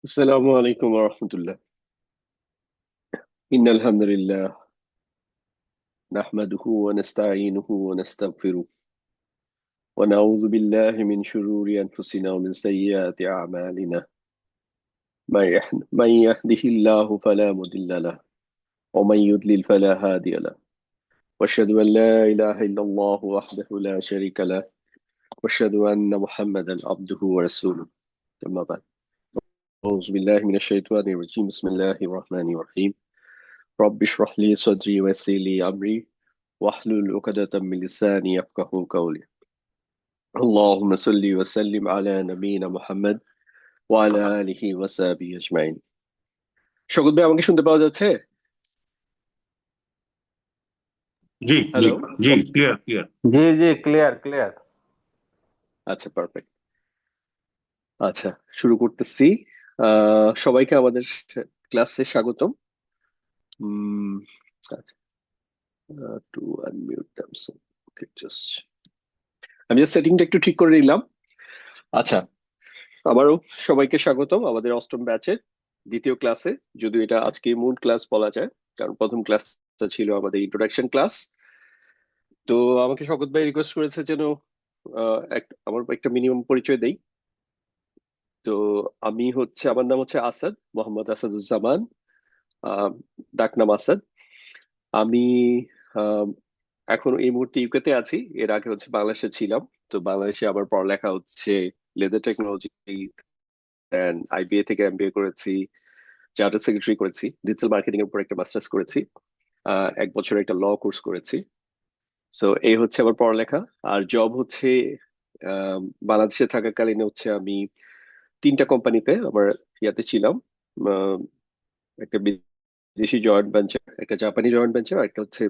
السلام عليكم ورحمة الله. إن الحمد لله نحمده ونستعينه ونستغفره ونعوذ بالله من شرور أنفسنا ومن سيئات أعمالنا. من يهده الله فلا مضل له ومن يضلل فلا هادي له، وأشهد أن لا إله إلا الله وحده لا شريك له، وأشهد أن محمدا عبده ورسوله. أما بعد، أعوذ بالله من الشيطان الرجيم. بسم الله الرحمن الرحيم. رب اشرح لي صدري ويسر لي أمري واحلل عقدة من لساني يفقهوا قولي. اللهم صل وسلم على نبينا محمد وعلى آله وصحبه أجمعين. শকত ভাই, আমাকে শুনতে পাওয়া যাচ্ছে? জি জি হ্যালো। জি, ক্লিয়ার ক্লিয়ার। জি জি, ক্লিয়ার ক্লিয়ার। আচ্ছা, পারফেক্ট। আচ্ছা, শুরু করতেছি। সবাইকে আমাদের ক্লাসে স্বাগতম। উম, আচ্ছা, টু আনমিউট দেমসেলফ। ওকে, জাস্ট আমি জাস্ট সেটিংটা একটু ঠিক করে নিলাম। আচ্ছা, আবারও সবাইকে স্বাগতম আমাদের অষ্টম ব্যাচের দ্বিতীয় ক্লাসে। যদিও এটা আজকে মূল ক্লাস বলা যায়, কারণ প্রথম ক্লাসটা ছিল আমাদের ইন্ট্রোডাকশন ক্লাস। তো আমাকে শকত ভাই রিকোয়েস্ট করেছে যেন আমার একটা মিনিমাম পরিচয় দেই। তো আমার নাম হচ্ছে আসাদ, মোহাম্মদ আসাদুজ্জামান। আহ, ডাকনাম আসাদ। আমি আহ, এখন এই মুহূর্তে ইউকেতে আছি। এর আগে হচ্ছে বাংলাদেশে ছিলাম। তো বাংলাদেশে আবার পড়ালেখা হচ্ছে লেদার টেকনোলজি অ্যান্ড আইবিএ থেকে এমবিএ করেছি, চার্টার সেক্রেটারি করেছি, ডিজিটাল মার্কেটিং এর উপর একটা মাস্টার্স করেছি, 1 বছর একটা ল কোর্স করেছি। সো এই হচ্ছে আমার পড়ালেখা। আর জব হচ্ছে আহ, বাংলাদেশে থাকাকালীন হচ্ছে আমি 3টা কোম্পানিতে আমার ইয়াতে ছিলাম। আহ, একটা বিদেশি জয়েন্ট ভেঞ্চার, একটা জাপানি জয়েন্ট ভেঞ্চার, আর একটা হচ্ছে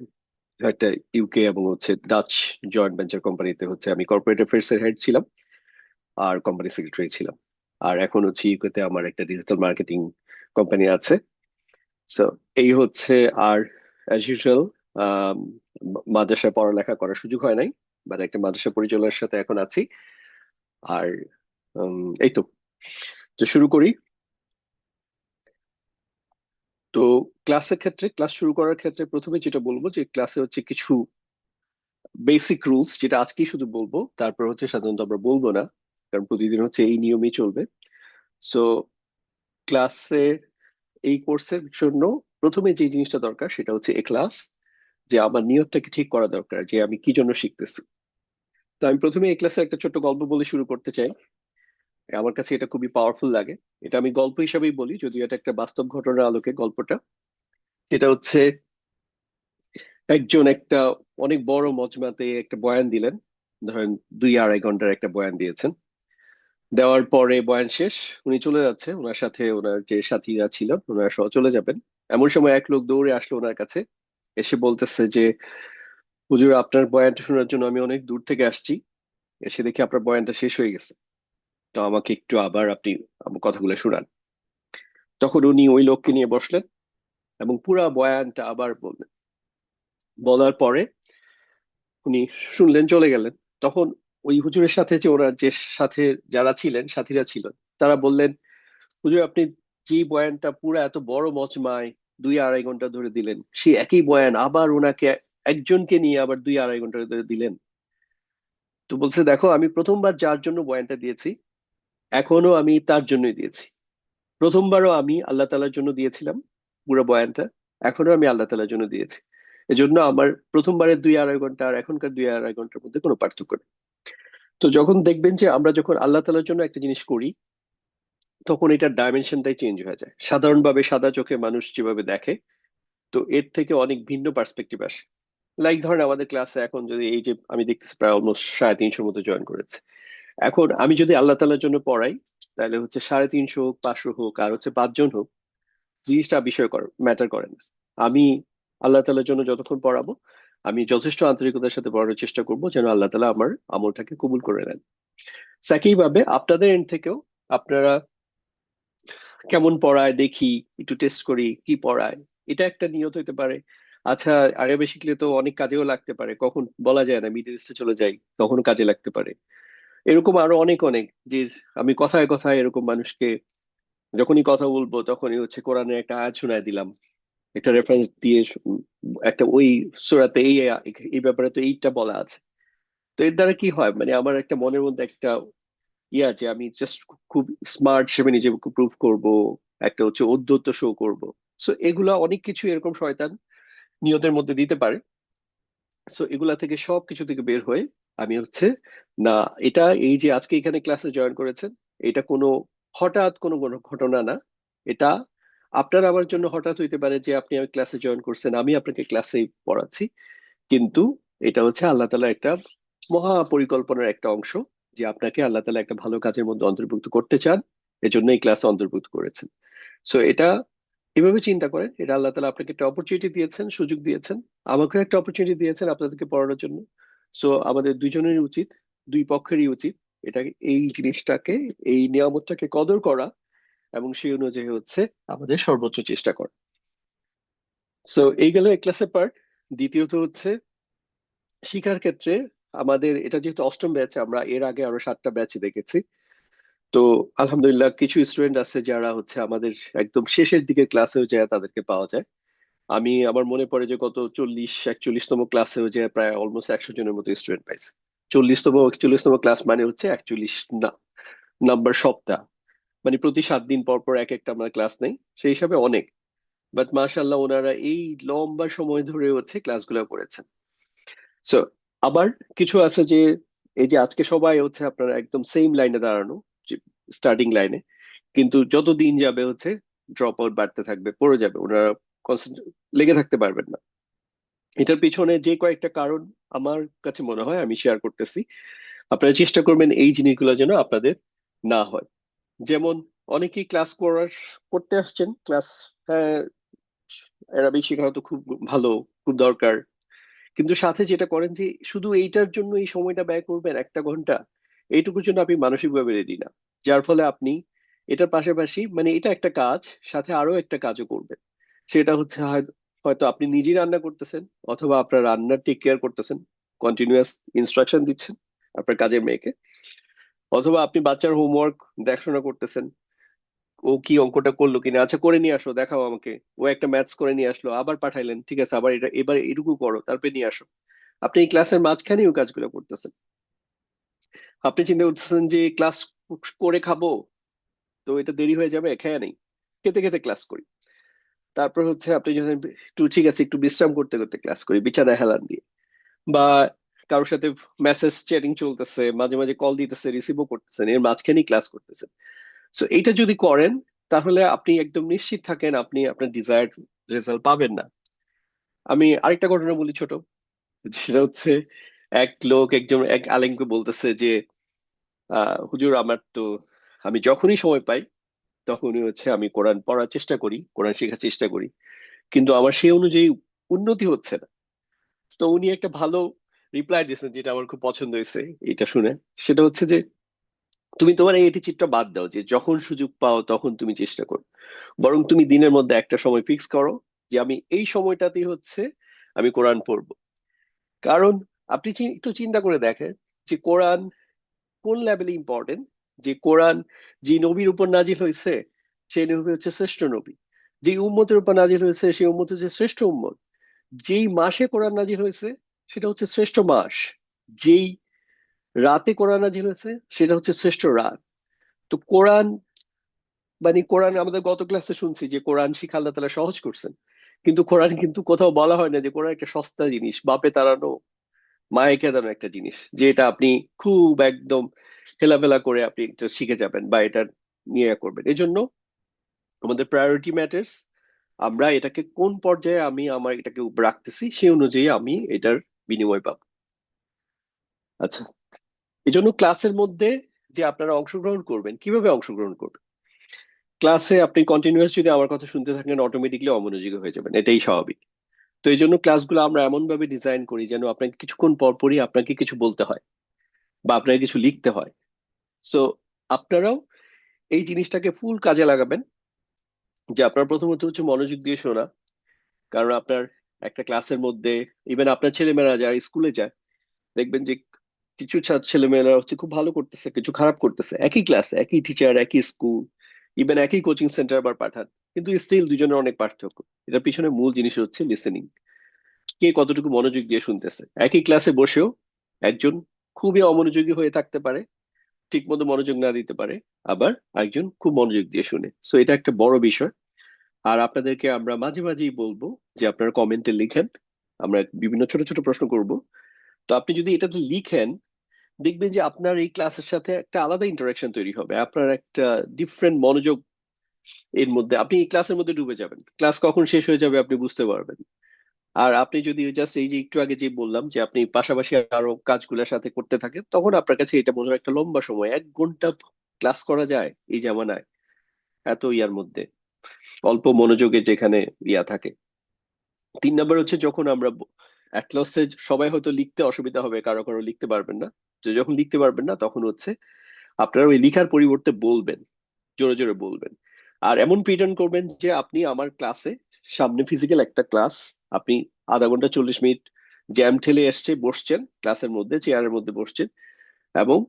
একটা ইউকে এবং হচ্ছে ডাচ জয়েন্ট ভেঞ্চার কোম্পানিতে হচ্ছে আমি কর্পোরেট অ্যাফেয়ার্স এর হেড ছিলাম আর কোম্পানি সেক্রেটারি ছিলাম। আর এখন হচ্ছে ইউকেতে আমার একটা ডিজিটাল মার্কেটিং কোম্পানি আছে। সো এই হচ্ছে। আর অ্যাজ ইউজুয়াল, মাদ্রাসায় পড়ালেখা করার সুযোগ হয় নাই, বাট একটা মাদ্রাসা পরিচালনার সাথে এখন আছি। আর এই তো। তো শুরু করি। তো ক্লাস শুরু করার ক্ষেত্রে প্রথমে যেটা বলবো যে ক্লাসে হচ্ছে কিছু বেসিক রুলস, যেটা আজকেই শুধু বলবো, তারপর হচ্ছে সাধারণত আমরা বলবো না, কারণ প্রতিদিন হচ্ছে এই নিয়মেই চলবে। সো ক্লাসে, এই কোর্সের জন্য প্রথমে যে জিনিসটা দরকার সেটা হচ্ছে এখলাস, যে আমার নিয়তটাকে ঠিক করা দরকার যে আমি কি জন্য শিখতেছি। তো আমি প্রথমে এই ক্লাসে একটা ছোট্ট গল্প বলে শুরু করতে চাই। আমার কাছে এটা খুবই পাওয়ারফুল লাগে। এটা আমি গল্প হিসাবেই বলি, যদিও এটা একটা বাস্তব ঘটনার আলোকে গল্পটা। এটা হচ্ছে একজন একটা অনেক বড় মজমাতে একটা বয়ান দিলেন। ধরেন 2-2.5 ঘন্টার একটা বয়ান দিয়েছেন। দেওয়ার পরে বয়ান শেষ, উনি চলে যাচ্ছে, ওনার সাথে ওনার যে সাথীরা ছিল ওনারা সহ চলে যাবেন। এমন সময় এক লোক দৌড়ে আসলো ওনার কাছে, এসে বলতেছে যে, হুজুর, আপনার বয়ানটা শোনার জন্য আমি অনেক দূর থেকে আসছি, এসে দেখি আপনার বয়ানটা শেষ হয়ে গেছে। তো আমাকে একটু আবার আপনি আমার কথাগুলো শোনান। তখন উনি ওই লোককে নিয়ে বসলেন এবং পুরা বয়ানটা আবার বললেন। বলার পরে উনি শুনলেন, চলে গেলেন। তখন ওই হুজুরের সাথে যে ওরা যে সাথে যারা ছিলেন, সাথীরা ছিলেন, তারা বললেন, হুজুর, আপনি যে বয়ানটা পুরা এত বড় মজমায় 2-2.5 ঘন্টা ধরে দিলেন, সেই একই বয়ান আবার ওনাকে একজনকে নিয়ে আবার 2-2.5 ঘন্টা ধরে দিলেন। তো বলছে, দেখো, আমি প্রথমবার যার জন্য বয়ানটা দিয়েছি, এখনো আমি তার জন্যই দিয়েছি। প্রথমবারও আমি আল্লাহ তাআলার জন্য দিয়েছিলাম পুরো বয়ানটা, এখনো আমি আল্লাহ তাআলার জন্য দিয়েছি। এজন্য আমার প্রথমবারের 2-2.5 ঘন্টা আর এখনকার 2-2.5 ঘন্টার মধ্যে কোনো পার্থক্য নেই। তো যখন দেখবেন যে আমরা যখন আল্লাহ তাআলার জন্য একটা জিনিস করি, তখন এটার ডাইমেনশনটাই চেঞ্জ হয়ে যায়। সাধারণভাবে সাদা চোখে মানুষ যেভাবে দেখে, তো এর থেকে অনেক ভিন্ন পার্সপেক্টিভ আসে। লাইক ধরেন আমাদের ক্লাসে এখন যদি এই যে আমি দেখতেছি প্রায় অলমোস্ট 350 মতো জয়েন করেছে। এখন আমি যদি আল্লাহ তাআলার জন্য পড়াই, তাহলে হচ্ছে 350 হোক, 500 হোক, আর হচ্ছে 5 জন হোক, জিনিসটা বিষয় ম্যাটার করে না। আমি আল্লাহ তাআলার জন্য যতক্ষণ পড়াবো, আমি যথেষ্ট আন্তরিকতার সাথে পড়ানোর চেষ্টা করব যেন আল্লাহ তাআলা আমার আমলটাকে কবুল করে নেন। একইভাবে আপনাদের এন্ড থেকেও আপনারা কেমন পড়ায় দেখি, একটু টেস্ট করি কি পড়ায়, এটা একটা নিয়ত হইতে পারে। আচ্ছা, আরবি শিখলে তো অনেক কাজেও লাগতে পারে, কখন বলা যায় না, মিডল ইস্টে চলে যাই তখন কাজে লাগতে পারে। এরকম আরো অনেক অনেক যে আমি কথায় কথায় এরকম মানুষকে যখনই কথা বলবো তখনই হচ্ছে কোরআনের একটা আয়াত শোনায় দিলাম, একটা রেফারেন্স দিয়ে একটা ওই সূরাতে এই ব্যাপারে তো এইটা বলা আছে। তো এর দ্বারা কি হয়, মানে আমার একটা মনের মধ্যে একটা আছে, আমি জাস্ট খুব স্মার্ট হিসেবে নিজেকে প্রুভ করব, একটা হচ্ছে ঔদ্ধত্য শো করব। সো এগুলা অনেক কিছু এরকম শয়তান নিয়তের মধ্যে দিতে পারে। সো এগুলা থেকে সবকিছু থেকে বের হয়ে আমি হচ্ছে, না, এটা এই যে আজকে এখানে ক্লাসে জয়েন করেছেন, এটা কোনো হঠাৎ কোনো কোনো ঘটনা না। এটা আপনার আমার জন্য হঠাৎ হইতে পারে যে আপনি আমার ক্লাসে জয়েন করছেন, আমি আপনাকে ক্লাসে পড়াচ্ছি, কিন্তু এটা হচ্ছে আল্লাহ তাআলা একটা মহা পরিকল্পনার একটা অংশ, যে আপনাকে আল্লাহ তাআলা একটা ভালো কাজের মধ্যে অন্তর্ভুক্ত করতে চান, এজন্য এই ক্লাসে অন্তর্ভুক্ত করেছেন। সো এটা এভাবে চিন্তা করেন, এটা আল্লাহ তাআলা আপনাকে একটা অপরচুনিটি দিয়েছেন, সুযোগ দিয়েছেন, আমাকেও একটা অপরচুনিটি দিয়েছেন আপনাদেরকে পড়ানোর জন্য। সো আমাদের দুইজনেরই উচিত, দুই পক্ষেরই উচিত এটা, এই জিনিসটাকে, এই নিয়ামতটাকে কদর করা এবং সেই অনুযায়ী হচ্ছে আমাদের সর্বোচ্চ চেষ্টা করা। সো এই গেল এক ক্লাসের পার্ট। দ্বিতীয়ত হচ্ছে শিক্ষার ক্ষেত্রে আমাদের, এটা যেহেতু অষ্টম ব্যাচ, আমরা এর আগে আরো 7টা ব্যাচ দেখেছি। তো আলহামদুলিল্লাহ কিছু স্টুডেন্ট আছে যারা হচ্ছে আমাদের একদম শেষের দিকে ক্লাসেও যায়, তাদেরকে পাওয়া যায়। আমার মনে পড়ে যে গত 40-41তম ক্লাসেও যে প্রায় অলমোস্ট 100 জনের মতো স্টুডেন্ট পাইছে। 40তম 41তম ক্লাস মানে হচ্ছে 41 না নাম্বার সপ্তাহ, মানে প্রতি 7 দিন পর পর এক একটা আমরা ক্লাস নেই, সেই হিসাবে অনেক। বাট মাশাআল্লাহ ওনারা এই লম্বা সময় ধরে হচ্ছে ক্লাসগুলো করেছেন। সো আবার কিছু আছে যে, এই যে আজকে সবাই হচ্ছে আপনারা একদম সেম লাইনে দাঁড়ানো, স্টার্টিং লাইনে, কিন্তু যত দিন যাবে হচ্ছে ড্রপ আউট বাড়তে থাকবে, পড়ে যাবে, ওনারা লেগে থাকতে পারবেন না। এটার পিছনে যে কয়েকটা কারণ আমার কাছে মনে হয় আমি শেয়ার করতেছি, আপনারা চেষ্টা করবেন এই জিনিসগুলো যেন আপনাদের না হয়। যেমন অনেকেই ক্লাস করতে আসছেন, ক্লাস, হ্যাঁ, অ্যারাবিক শেখা তো খুব ভালো, খুব দরকার, কিন্তু সাথে যেটা করেন যে শুধু এইটার জন্য এই সময়টা ব্যয় করবেন 1টা ঘন্টা, এইটুকুর জন্য আপনি মানসিকভাবে রেডি না। যার ফলে আপনি এটার পাশাপাশি, মানে এটা একটা কাজ, সাথে আরো একটা কাজও করবেন। সেটা হচ্ছে হয়তো আপনি নিজেই রান্না করতেছেন, অথবা আপনার রান্নার টেক কেয়ার করতেছেন, কন্টিনিউয়াস ইনস্ট্রাকশন দিচ্ছেন আপনার কাজের মেয়েকে, অথবা আপনি বাচ্চার হোমওয়ার্ক দেখাশোনা করতেছেন, ও কি অঙ্কটা করলো কিনা, আচ্ছা করে নিয়ে আসো, দেখাও আমাকে। ও একটা ম্যাথস করে নিয়ে আসলো, আবার পাঠাইলেন, ঠিক আছে, আবার এটা এবার এটুকু করো, তারপরে নিয়ে আসো। আপনি এই ক্লাসের মাঝখানেও কাজগুলো করতেছেন। আপনি চিন্তা করতেছেন যে ক্লাস করে খাবো, তো এটা দেরি হয়ে যাবে, খেয়ে নেই, খেতে খেতে ক্লাস করি। তারপর হচ্ছে আপনি যখন একটু, ঠিক আছে, একটু বিশ্রাম করতে করতে ক্লাস করি বিছানায় হেলান দিয়ে, বা কারোর সাথে মেসেজ চ্যাটিং চলতেছে, মাঝে মাঝে কল দিতেছে, রিসিভও করতেছেন, এর মাঝখানেই ক্লাস করতেছেন। সো এইটা যদি করেন, তাহলে আপনি একদম নিশ্চিত থাকেন আপনি আপনার ডিজায়ার্ড রেজাল্ট পাবেন না। আমি আরেকটা ঘটনা বলি ছোট, সেটা হচ্ছে এক আলেমকে বলতেছে যে, হুজুর, আমি যখনই সময় পাই তখনই হচ্ছে আমি কোরআন পড়ার চেষ্টা করি, কোরআন শেখার চেষ্টা করি, কিন্তু আমার সেই অনুযায়ী উন্নতি হচ্ছে না। তো উনি একটা ভালো রিপ্লাই দিয়েছেন, যেটা আমার খুব পছন্দ হয়েছে এটা শুনে। সেটা হচ্ছে যে, তুমি তোমার এই এটিচিউডটা বাদ দাও যে যখন সুযোগ পাও তখন তুমি চেষ্টা করো, বরং তুমি দিনের মধ্যে একটা সময় ফিক্স করো যে আমি এই সময়টাতেই হচ্ছে আমি কোরআন পড়বো। কারণ আপনি একটু চিন্তা করে দেখেন যে কোরআন কোন লেভেলে ইম্পর্টেন্ট। যে কোরআন যে নবীর উপর নাজিল হয়েছে, সেই নবী হচ্ছে শ্রেষ্ঠ নবী। যে উম্মতের উপর নাজিল হয়েছে, সেই উম্মত হচ্ছে শ্রেষ্ঠ উম্মত। যেই মাসে কোরআন নাজিল হয়েছে, সেটা হচ্ছে শ্রেষ্ঠ মাস। যেই রাতে কোরআন নাজিল হয়েছে, সেটা হচ্ছে শ্রেষ্ঠ রাত। তো কোরআন, মানে কোরআন, আমাদের গত ক্লাসে শুনছি যে কোরআন শিখা আল্লাহ তাআলা সহজ করছেন, কিন্তু কোরআন কিন্তু কোথাও বলা হয় না যে কোরআন একটা সস্তা জিনিস, বাপে তাড়ানো, মায়ে কেদানো একটা জিনিস, যে এটা আপনি খুব একদম হেলাফেলা করে আপনি এটা শিখে যাবেন বা এটা নিয়ে করবেন। এজন্য আমাদের প্রায়োরিটি ম্যাটার্স। আমরা এটাকে কোন পর্যায়ে আমি আমার এটাকে রাখতেছি, সেই অনুযায়ী আমি এটার বিনিময় পাবো। আচ্ছা, এজন্য ক্লাসের মধ্যে যে আপনারা অংশগ্রহণ করবেন, কিভাবে অংশগ্রহণ করবেন? ক্লাসে আপনি কন্টিনিউয়াস যদি আমার কথা শুনতে থাকেন, অটোমেটিকলি অমনোযোগী হয়ে যাবেন, এটাই স্বাভাবিক। তো এই জন্য ক্লাসগুলো আমরা এমন ভাবে ডিজাইন করি যেন আপনাকে কিছুক্ষণ পর পরই আপনাকে কিছু বলতে হয় বা আপনাকে কিছু লিখতে হয়। সো আপনারাও এই জিনিসটাকে ফুল কাজে লাগাবেন, যে আপনার প্রথমত হচ্ছে মনোযোগ দিয়ে শোনা। কারণ আপনার একটা ক্লাসের মধ্যে, ইভেন আপনার ছেলেমেয়েরা যারা স্কুলে যায়, দেখবেন যে কিছু ছেলেমেয়েরা হচ্ছে খুব ভালো করতেছে, কিছু খারাপ করতেছে, একই ক্লাস, একই টিচার, একই স্কুল, ইভেন একই কোচিং সেন্টার আবার পাঠান, কিন্তু স্টিল দুজনের অনেক পার্থক্য। এটার পিছনে মূল জিনিস হচ্ছে লিসেনিং। কে কতটুকু মনোযোগ দিয়ে শুনতেছে। একই ক্লাসে বসেও একজন খুবই অমনোযোগী হয়ে থাকতে পারে, ঠিক মতো মনোযোগ না দিতে পারে, আবার একজন খুব মনোযোগ দিয়ে শুনে। সো এটা একটা বড় বিষয়। আর আপনাদেরকে আমরা মাঝে মাঝেই বলবো যে আপনারা কমেন্টে লিখেন, আমরা বিভিন্ন ছোট ছোট প্রশ্ন করব। তো আপনি যদি এটাতে লিখেন, দেখবেন যে আপনার এই ক্লাসের সাথে একটা আলাদা ইন্টারাকশন তৈরি হবে, আপনার একটা ডিফারেন্ট মনোযোগ এর মধ্যে, আপনি এই ক্লাসের মধ্যে ডুবে যাবেন, ক্লাস কখন শেষ হয়ে যাবে আপনি বুঝতে পারবেন। আর আপনি যদি জাস্ট এই যে একটু আগে যে বললাম যে আপনি পাশাপাশি আরো কাজগুলোর সাথে করতে থাকেন, তখন আপনার কাছে এটা মনে হয় একটা লম্বা সময়, 1 ঘন্টা ক্লাস করা যায় এই জামানায়, এত ইয়ার মধ্যে, অল্প মনোযোগে যেখানে ইয়া থাকে। 3 নম্বর হচ্ছে যখন আমরা এক ক্লাসে সবাই হয়তো লিখতে অসুবিধা হবে, কারো কারো লিখতে পারবেন না, তো যখন লিখতে পারবেন না তখন হচ্ছে আপনারা ওই লিখার পরিবর্তে বলবেন, জোরে জোরে বলবেন। আর এমন প্রিটেন্ড করবেন যে আপনি আমার ক্লাসে, সামনে ফিজিক্যাল একটা ক্লাস, আপনি আধা ঘন্টা 40 মিনিট জ্যাম ঠেলে এসছে বসছেন ক্লাসের মধ্যে, চেয়ারের মধ্যে বসছেন, এবং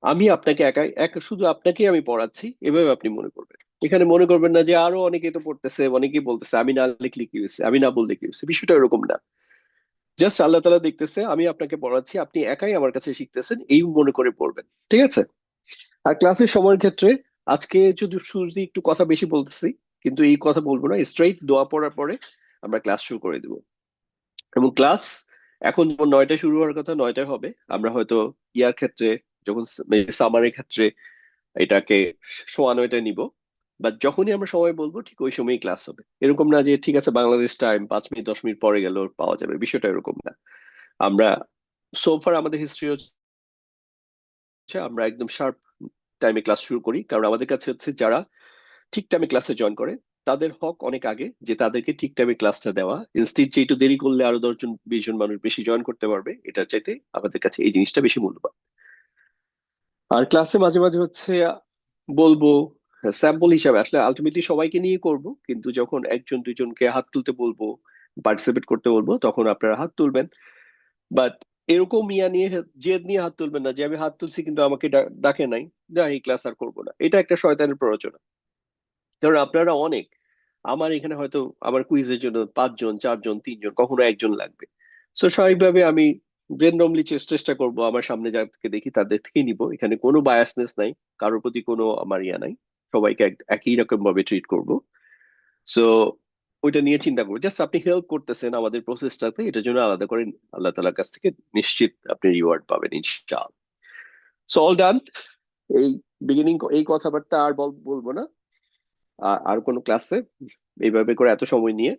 আমি আপনাকে একা একা শুধু আপনাকেই আমি পড়াচ্ছি, এভাবে আপনি মনে করবেন। এখানে মনে করবেন না যে আরো অনেকে তো পড়তেছে, অনেকেই বলতেছে, আমি না লিখলে কি হয়েছে, আমি না বললে কি হয়েছে। বিষয়টা এরকম না। জাস্ট আল্লাহ তাআলা দেখতেছে আমি আপনাকে পড়াচ্ছি, আপনি একাই আমার কাছে শিখতেছেন, এই মনে করে পড়বেন। ঠিক আছে? আর ক্লাসের সময়ের ক্ষেত্রে আজকে যদি শুরুতে একটু কথা বেশি বলতেছি, কিন্তু এই কথা বলবো না, স্ট্রেইট দোয়া পড়ার পরে আমরা ক্লাস শুরু করে দিব। এবং ক্লাস এখন যেমন 9টায় শুরু হওয়ার কথা 9টায় হবে, আমরা হয়তো ইয়ার ক্ষেত্রে, যখন সামারের ক্ষেত্রে এটাকে 9:15 নিব। বাট যখনই আমরা সময় বলবো ঠিক ওই সময়ই ক্লাস হবে। এরকম না যে ঠিক আছে বাংলাদেশ টাইম 5 মিনিট 10 মিনিট পরে গেল পাওয়া যাবে, বিষয়টা এরকম না। আমরা সোফার আমাদের হিস্ট্রি হচ্ছে আমরা একদম শার্প টাইমে ক্লাস শুরু করি, কারণ আমাদের কাছে হচ্ছে যারা ঠিক টাইমে ক্লাসে জয়েন করে তাদের হক অনেক আগে যে তাদেরকে ঠিক টাইমে ক্লাসটা দেওয়া। ইনস্টিট যে একটু দেরি করলে আরো 10 জন 20 জন মানুষ বেশি জয়েন করতে পারবে, এটার চাইতে আমাদের কাছে এই জিনিসটা বেশি মূল্যবান। আর ক্লাসে মাঝে মাঝে হচ্ছে বলবো স্যাম্পল হিসাবে, আসলে আলটিমেটলি সবাইকে নিয়ে করব, কিন্তু যখন একজন দুইজনকে হাত তুলতে বলবো, পার্টিসিপেট করতে বলবো, তখন আপনারা হাত তুলবেন। বাট এরকম ইয়া নিয়ে, জেদ নিয়ে হাত তুলবেন না যে আমি হাত তুলছি কিন্তু আমাকে ডাকে নাই, না এই ক্লাস আর করবো না। এটা একটা শয়তানের প্ররোচনা। কারণ আপনারা অনেক, আমার এখানে হয়তো আমার কুইজের জন্য 5 জন 4 জন 3 জন, কখনো একজন লাগবে। তো স্বাভাবিকভাবে আমি র্যান্ডমলি চেষ্টা করব আমার সামনে যাকে দেখি তাদের থেকে নিব, এখানে কোনো বায়াসনেস নাই, কারোর প্রতি কোনো আমার ইয়া নাই, সবাইকে একই রকম ভাবে ট্রিট করব। সো ওইটা নিয়ে চিন্তা করবো, জাস্ট আপনি হেল্প করতেছেন আমাদের প্রসেসটাতে, এটার জন্য আলাদা করে আল্লাহ তাআলার কাছ থেকে নিশ্চিত আপনি রিওয়ার্ড পাবেন ইনশাআল্লাহ। So all done. এই বিগিনিং এই কথাবার্তা আর বলবো না। আর কোনো ক্লাসে এইভাবে করে এত সময় নিয়ে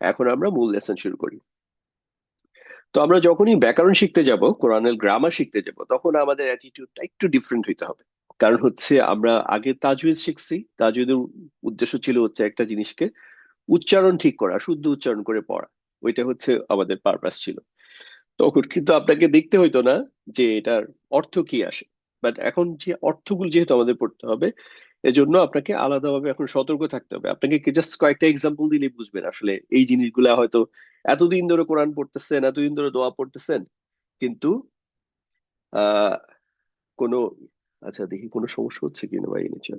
এখন আমরা মূল লেসন শুরু করি। তো আমরা যখনই ব্যাকরণ শিখতে যাব, কোরআনের গ্রামার শিখতে যাব, তখন আমাদের অ্যাটিটিউডটা একটু ডিফারেন্ট হইতে হবে। কারণ হচ্ছে আমরা আগে তাজউইদ শিখছি, তাজউইদের উদ্দেশ্য ছিল হচ্ছে একটা জিনিসকে উচ্চারণ ঠিক করা, শুদ্ধ উচ্চারণ করে পড়া, ওইটা হচ্ছে আমাদের পারপাস ছিল। তখন কিন্তু আপনাকে দেখতে হইতো না যে এটার অর্থ কি আসে। বাট এখন যে অর্থগুলো যেহেতু আমাদের পড়তে হবে, এজন্য আপনাকে আলাদাভাবে এখন সতর্ক থাকতে হবে। আপনাকে জাস্ট কয়েকটা এক্সাম্পল দিলেই বুঝবেন আসলে এই জিনিসগুলা হয়তো এতদিন ধরে কোরআন পড়তেছেন, এতদিন ধরে দোয়া পড়তেছেন, কিন্তু আহ কোনো, আচ্ছা দেখি কোনো সমস্যা হচ্ছে কিনা ভাই নিচে।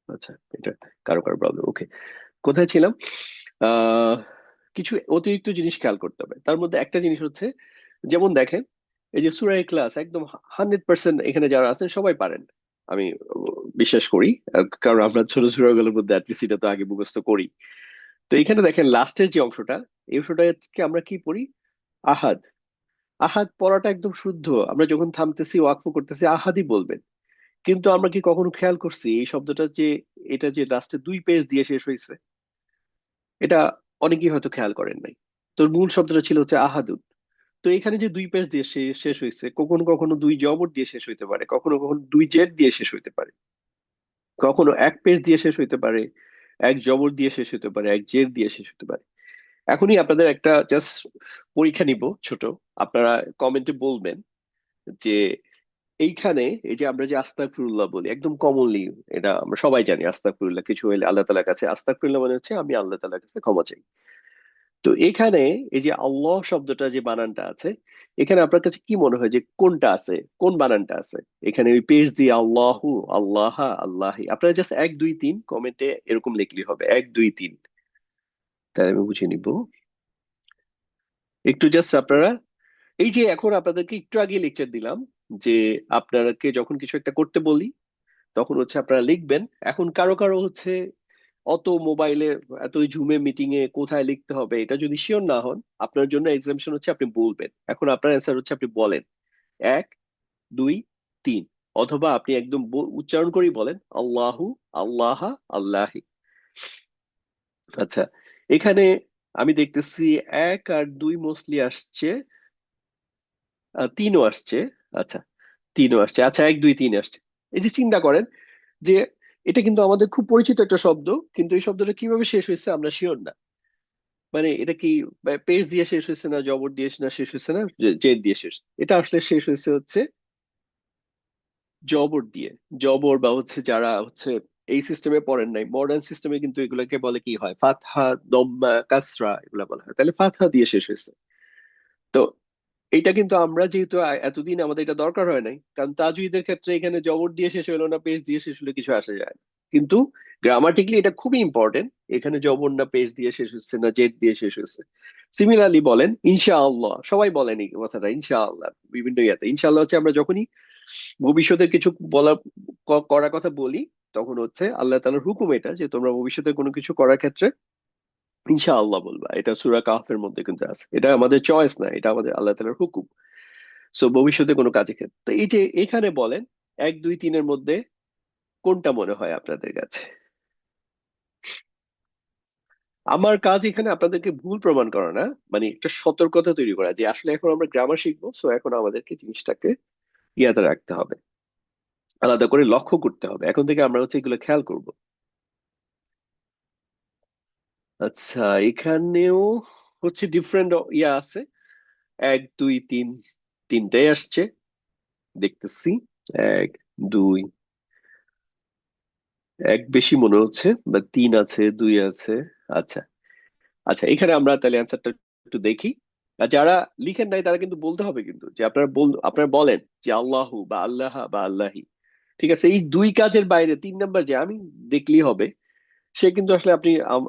আচ্ছা, এটা কারো কারো প্রবলেম, ওকে। কোথায় ছিলাম? আহ কিছু অতিরিক্ত জিনিস খেয়াল করতে হবে। তার মধ্যে একটা জিনিস হচ্ছে, যেমন দেখেন এই যে সূরা ইখলাস একদম 100% এখানে যারা আছেন সবাই পারেন, আমি বিশ্বাস করি। কারণ আমরা ছোট সূরাগুলোর মধ্যে অ্যাটলিস্ট এটা তো আগে মুখস্থ করি। তো এখানে দেখেন লাস্টের যে অংশটা, এই অংশটাকে আমরা কি পড়ি? আহাদ। আহাদ পড়াটা একদম শুদ্ধ, আমরা যখন থামতেছি ওয়াকফ করতেছি আহাদই বলবেন। কিন্তু আমরা কি কখনো খেয়াল করছি এই শব্দটা যে, এটা যে লাস্টে 2 পেজ দিয়ে শেষ হয়েছে, এটা অনেকেই হয়তো খেয়াল করেন নাই। তোর মূল শব্দটা ছিল হচ্ছে আহাদুন। তো এখানে যে 2 পেজ দিয়ে শেষ হয়েছে, কখনো কখনো 2 জবর দিয়ে শেষ হইতে পারে, কখনো কখনো 2 জেড দিয়ে শেষ হইতে পারে, কখনো 1 পেজ দিয়ে শেষ হইতে পারে, 1 জবর দিয়ে শেষ হইতে পারে, 1 জেড দিয়ে শেষ হইতে পারে। এখনই আপনাদের একটা জাস্ট পরীক্ষা নিব ছোট, আপনারা কমেন্টে বলবেন যে এইখানে এই যে আমরা যে আস্তাগফিরুল্লাহ বলি একদম কমনলি, এটা আমরা সবাই জানি আস্তাগফিরুল্লাহ কিছু হইলে আল্লাহ তাআলার কাছে, আস্তাগফিরুল্লাহ মানে হচ্ছে আমি আল্লাহ তাআলার কাছে ক্ষমা চাই। তো এখানে এই যে আল্লাহ শব্দটা যে বানানটা আছে, এখানে আপনার কাছে কি মনে হয় যে কোনটা আছে, কোন বানানটা আছে এখানে? ওই পেজ দিয়ে আল্লাহু, আল্লাহা, আল্লাহি, আপনারা জাস্ট 1 2 3 কমেন্টে এরকম লিখলেই হবে, 1 2 3। তাহলে আমি বুঝে নিব একটু, জাস্ট আপনারা এই যে এখন আপনাদেরকে একটু আগে লেকচার দিলাম যে আপনারাকে যখন কিছু একটা করতে বলি তখন হচ্ছে আপনারা লিখবেন। এখন কারো কারো হচ্ছে অত মোবাইলে, এত জুমে মিটিং এ কোথায় লিখতে হবে এটা যদি শিওর না হন, আপনার জন্য এক্সাম্পশন হচ্ছে আপনি বলবেন। এখন আপনার অ্যান্সার হচ্ছে আপনি বলেন 1 2 3, অথবা আপনি একদম উচ্চারণ করেই বলেন আল্লাহু, আল্লাহা, আল্লাহি। আচ্ছা, এখানে আমি দেখতেছি 1 আর 2 মোস্টলি আসছে, 3ও আসছে। আচ্ছা, 3ও আসছে। আচ্ছা, 1 2 3 আসছে। এই যে চিন্তা করেন যে এটা কিন্তু আমাদের খুব পরিচিত একটা শব্দ, কিন্তু এই শব্দটা কিভাবে শেষ হয়েছে আমরা শিওর না। মানে এটা কি পেজ দিয়ে শেষ হয়েছে, না জবর দিয়ে না শেষ হয়েছে, না জেড দিয়ে শেষ? এটা আসলে শেষ হয়েছে হচ্ছে জবর দিয়ে। জবর বা হচ্ছে যারা হচ্ছে এই সিস্টেমে পড়েন নাই, মডার্ন সিস্টেমে কিন্তু এগুলোকে বলে কি হয়, ফাতহা, দম্মা, কাসরা, এগুলা বলা হয়। তাহলে ফাতহা দিয়ে শেষ হয়েছে। তো এটা কিন্তু আমরা যেহেতু এতদিন আমাদের এটা দরকার হয় নাই, কারণ তাজউইদের ক্ষেত্রে এখানে জবর দিয়ে শেষ হলো না পেজ দিয়ে শেষ হলে কিছু আসে যায় না। কিন্তু গ্রামাটিক্যালি এটা খুবই ইম্পর্টেন্ট, এখানে জবর না পেজ দিয়ে শেষ হচ্ছে না জেড দিয়ে শেষ হচ্ছে। সিমিলারলি বলেন ইনশাআল্লাহ, সবাই বলেন এই কথাটা ইনশাআল্লাহ। বিভিন্ন ইয়াতে ইনশাআল্লাহ হচ্ছে আমরা যখনই ভবিষ্যতের কিছু বলা করার কথা বলি, তখন হচ্ছে আল্লাহ তাআলার হুকুম এটা যে তোমরা ভবিষ্যতে কোনো কিছু করার ক্ষেত্রে ইনশাআল্লাহ বলবা। এটা সূরা কাহফের মধ্যে কিন্তু আছে, এটা আমাদের চয়েস না, এটা আমাদের আল্লাহ তাআলার হুকুম। সো ভবিষ্যতে কোনো কাজে ক্ষেত্রে তো এই যে এখানে বলেন 1 2 3 এর মধ্যে কোনটা মনে হয় আপনাদের কাছে? আমার কাজ এখানে আপনাদেরকে ভুল প্রমাণ করা না, মানে একটা সতর্কতা তৈরি করা যে আসলে এখন আমরা গ্রামার শিখবো, সো এখন আমাদেরকে জিনিসটাকে ইয়াতে রাখতে হবে, আলাদা করে লক্ষ্য করতে হবে। এখন থেকে আমরা হচ্ছে এগুলো খেয়াল করব। আচ্ছা, এখানেও হচ্ছে ডিফারেন্ট ইয়া আছে। 1 2 3, তিনটাই আসছে দেখতেছি। 1 2, এক বেশি মনে হচ্ছে, বা 3 আছে, 2 আছে। আচ্ছা, আচ্ছা, এখানে আমরা তাহলে অ্যান্সারটা একটু দেখি। আর যারা লিখেন নাই তারা কিন্তু বলতে হবে কিন্তু যে আপনারা বলেন যে আল্লাহু বা আল্লাহা বা আল্লাহি। ঠিক আছে, এই 2 কাজের বাইরে 3 নাম্বার যে আমি দেখলেই হবে, সে কিন্তু আসলে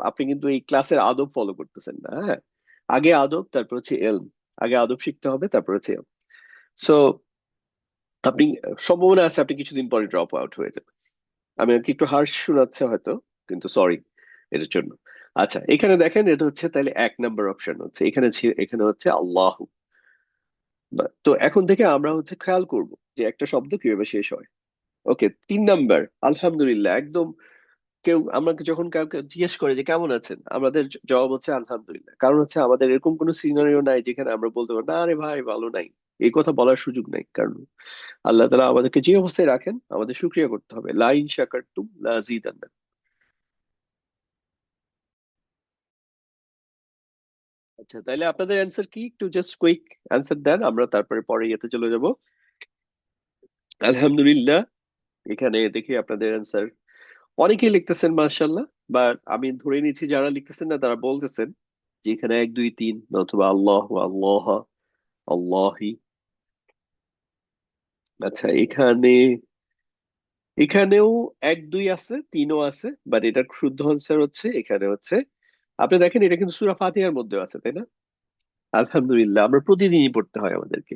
আপনি কিন্তু এই ক্লাসের আদব ফলো করতেছেন না। হ্যাঁ, আগে আদব, তারপর হচ্ছে এলম। আগে আদব শিখতে হবে, তারপর হচ্ছে এলম। সো আপনি, সম্ভাবনা আছে আপনি কিছুদিন পরে ড্রপ আউট হয়ে যাবেন। আমি আর কি একটু হার্শ শোনাচ্ছে হয়তো, কিন্তু সরি এটার জন্য। আচ্ছা, এখানে দেখেন এটা হচ্ছে তাহলে 1 নাম্বার অপশন হচ্ছে এখানে এখানে হচ্ছে আল্লাহ। তো এখন থেকে আমরা হচ্ছে খেয়াল করব যে একটা শব্দ কিভাবে শেষ হয়। ওকে, 3 নাম্বার আলহামদুলিল্লাহ, একদম। কেউ আমাকে যখন কাউকে জিজ্ঞেস করে যে কেমন আছেন, আমাদের জবাব হচ্ছে আলহামদুলিল্লাহ। কারণ হচ্ছে আমাদের এরকম কোনো সিনারিও নাই যেখানে আমরা বলতে পারবো না আরে ভাই ভালো নাই, এই কথা বলার সুযোগ নাই। কারণ আল্লাহ তাআলা আমাদেরকে যে অবস্থায় রাখেন আমাদের শুকরিয়া করতে হবে। লা ইন শাকারতুম লা আযীদান্নাকুম। আচ্ছা, তাহলে আপনাদের অ্যান্সার কি, একটু জাস্ট কুইক অ্যান্সার দেন, আমরা তারপরে পরে ইয়েতে চলে যাব। আলহামদুলিল্লাহ, এখানে দেখি আপনাদের অ্যান্সার অনেকেই লিখতেছেন মার্শাল্লাহ। বাট আমি ধরে নিচ্ছি যারা লিখতেছেন না তারা বলতেছেন যে এখানে 1 2 3, অথবা আল্লাহ, আল্লাহ, আল্লাহি। আচ্ছা, এখানেও 1 2 আছে, 3ও আছে, বাট এটার শুদ্ধ আনসার হচ্ছে এখানে হচ্ছে, আপনি দেখেন এটা কিন্তু সূরা ফাতিহার মধ্যে আছে, তাই না? আলহামদুলিল্লাহ আমরা প্রতিদিনই পড়তে হয় আমাদেরকে।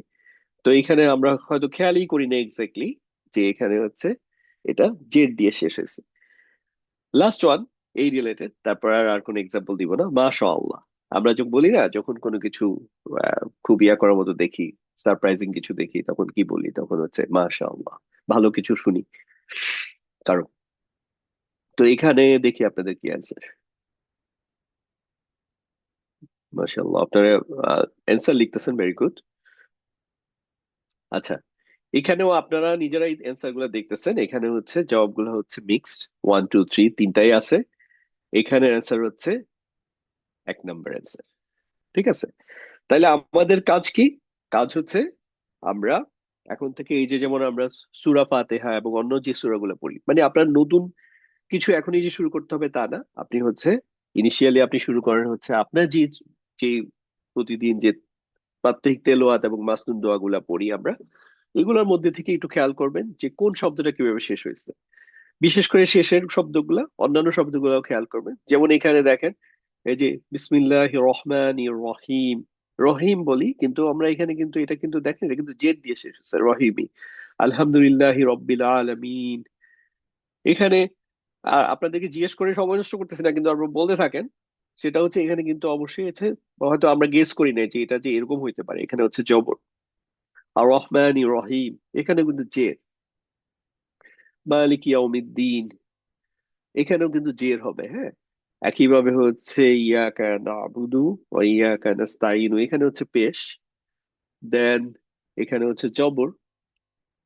তো এখানে আমরা হয়তো খেয়ালই করি না এক্স্যাক্টলি যে এখানে হচ্ছে এটা জেড দিয়ে শেষ হয়েছে। লাস্ট ওয়ান এই রিলেটেড, তারপর আর কোনো এক্সাম্পল দিব না। মাশাআল্লাহ, আমরা যখন বলি না, যখন কোনো কিছু খুব ইয়া করার মতো দেখি, সারপ্রাইজিং কিছু দেখি, তখন কি বলি? তখন হচ্ছে মাশাআল্লাহ, ভালো কিছু শুনি কারো। তো এখানে দেখি আপনাদের কি অ্যান্সার। মাশাআল্লাহ, আপনারা অ্যান্সার লিখতেছেন, ভেরি গুড। আচ্ছা, এখানেও আপনারা নিজেরাই অ্যান্সার গুলো দেখতেছেন, এখানে হচ্ছে জবাবগুলো হচ্ছে মিক্সড, 1 2 3 তিনটাই আছে। এখানে অ্যান্সার হচ্ছে 1 নাম্বার অ্যান্সার। ঠিক আছে, তাইলে আমাদের কাজ কি? কাজ হচ্ছে আমরা এখন থেকে এই যে যেমন আমরা সূরা ফাতিহা এবং অন্য যে সূরাগুলো পড়ি, মানে আপনার নতুন কিছু এখনই যে শুরু করতে হবে তা না। আপনি হচ্ছে ইনিশিয়ালি আপনি শুরু করেন হচ্ছে আপনার যে যে প্রতিদিন যে প্রাত্যহিক তেলাওয়াত এবং মাসনুন দোয়াগুলা পড়ি আমরা, এগুলোর মধ্যে থেকে একটু খেয়াল করবেন যে কোন শব্দটা কিভাবে শেষ হয়েছে। বিশেষ করে শেষের শব্দগুলা, অন্যান্য শব্দগুলাও খেয়াল করবেন। যেমন এখানে দেখেন, এই যে বিসমিল্লাহির রহমানির রহিম, রহিম বলি, কিন্তু আমরা এখানে কিন্তু এটা কিন্তু দেখেন, এটা কিন্তু জেড দিয়ে শেষ হচ্ছে, রহিমি। আলহামদুলিল্লাহি রব্বিল আলামিন, এখানে আর আপনাদেরকে জিজ্ঞেস করে সময় নষ্ট করতেছি না, কিন্তু আপনারা বলতে থাকেন। সেটা হচ্ছে এখানে কিন্তু অবশ্যই আছে, হয়তো আমরা গেস করি না যে এটা যে এরকম হইতে পারে, এখানে হচ্ছে জবর। আর রহমানির রহিম, এখানে কিন্তু জের। মালিক ইয়াউমিদ্দিন, এখানেও কিন্তু জের হবে, হ্যাঁ। একইভাবে হচ্ছে ইয়াকা নাবুদু ওয়া ইয়াকা নাস্তাইনু, এখানে হচ্ছে পেশ। দেন এখানে হচ্ছে জবর,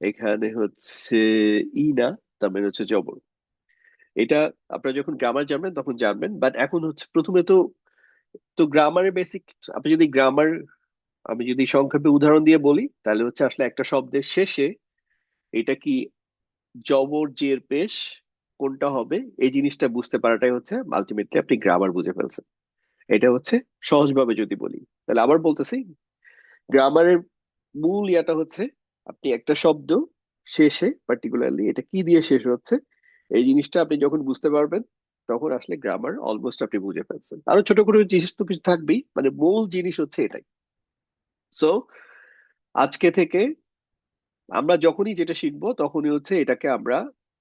এখানে হচ্ছে ইনা, তার মানে হচ্ছে জবর। এটা আপনারা যখন গ্রামার জানবেন তখন জানবেন, বাট এখন হচ্ছে প্রথমে তো তো গ্রামারের বেসিক। আপনি যদি গ্রামার, আমি যদি সংক্ষেপে উদাহরণ দিয়ে বলি, তাহলে হচ্ছে আসলে একটা শব্দের শেষে এটা কি জবর জের পেশ কোনটা হবে, এই জিনিসটা বুঝতে পারাটাই হচ্ছে আলটিমেটলি আপনি গ্রামার বুঝে ফেলছেন। এটা হচ্ছে সহজভাবে যদি বলি। তাহলে আবার বলতেছি, গ্রামারের মূল ইয়াটা হচ্ছে আপনি একটা শব্দ শেষে পার্টিকুলারলি এটা কি দিয়ে শেষ হচ্ছে, এই জিনিসটা আপনি যখন বুঝতে পারবেন, তখন আসলে গ্রামার অলমোস্ট আপনি বুঝে ফেলছেন। আরো ছোট করে জিনিস তো কিছু থাকবেই, মানে মূল জিনিস হচ্ছে এটাই। সো আজকে থেকে আমরা যখনই যেটা শিখবো তখনই হচ্ছে এটাকে আমরা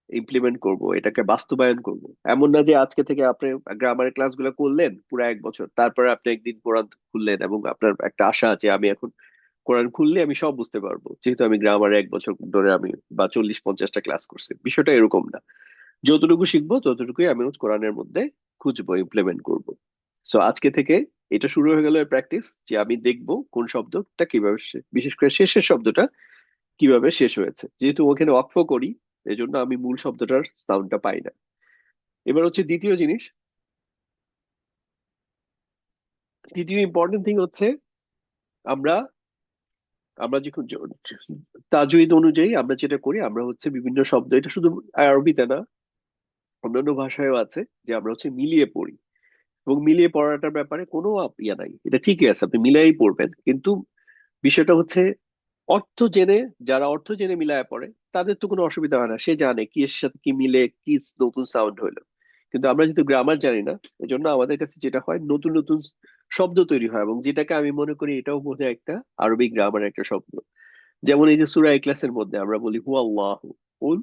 ইমপ্লিমেন্ট করব, এটাকে বাস্তবায়ন করব। এমন না যে আজকে থেকে আপনি গ্রামারের ক্লাসগুলো করলেন পুরো 1 বছর, তারপরে আপনি একদিন কোরআন খুললেন এবং আপনার একটা আশা আছে আমি এখন কোরআন খুললে আমি সব বুঝতে পারবো, যেহেতু আমি গ্রামারে 1 বছর ধরে আমি বা 40-50টা ক্লাস করছি। বিষয়টা এরকম না। যতটুকু শিখবো ততটুকুই আমি কোরআনের মধ্যে খুঁজবো, ইমপ্লিমেন্ট করব। সো আজকে থেকে এটা শুরু হয়ে গেল প্র্যাকটিস, যে আমি দেখবো কোন শব্দটা কিভাবে বিশেষ করে শেষের শব্দটা কিভাবে শেষ হয়েছে। যেহেতু ওখানে ওয়াকফ করি, এই জন্য আমি মূল শব্দটার সাউন্ডটা পাই না। এবার হচ্ছে দ্বিতীয় জিনিস, দ্বিতীয় ইম্পর্টেন্ট থিং হচ্ছে আমরা আমরা যখন তাজউইদ অনুযায়ী আমরা যেটা করি, আমরা হচ্ছে বিভিন্ন শব্দ, এটা শুধু আরবিতে না, অন্যান্য ভাষায়ও আছে, যে আমরা হচ্ছে মিলিয়ে পড়ি। এবং মিলিয়ে পড়াটার ব্যাপারে কোনো ইয়া নাই, এটা ঠিকই আছে, আপনি মিলাই পড়বেন, কিন্তু বিষয়টা হচ্ছে অর্থ জেনে, যারা অর্থ জেনে মিলায় পড়ে তাদের তো কোনো অসুবিধা হয় না, সে জানে কি এর সাথে কি মিলে কি নতুন সাউন্ড হইলো। কিন্তু আমরা যেহেতু গ্রামার জানি না, এজন্য আমাদের কাছে যেটা হয় নতুন নতুন শব্দ তৈরি হয়, এবং যেটাকে আমি মনে করি এটাও বোধহয় একটা আরবি গ্রামারের একটা শব্দ। যেমন এই যে সূরা ইখলাসের মধ্যে আমরা বলি হুয়াল্লাহু, কুল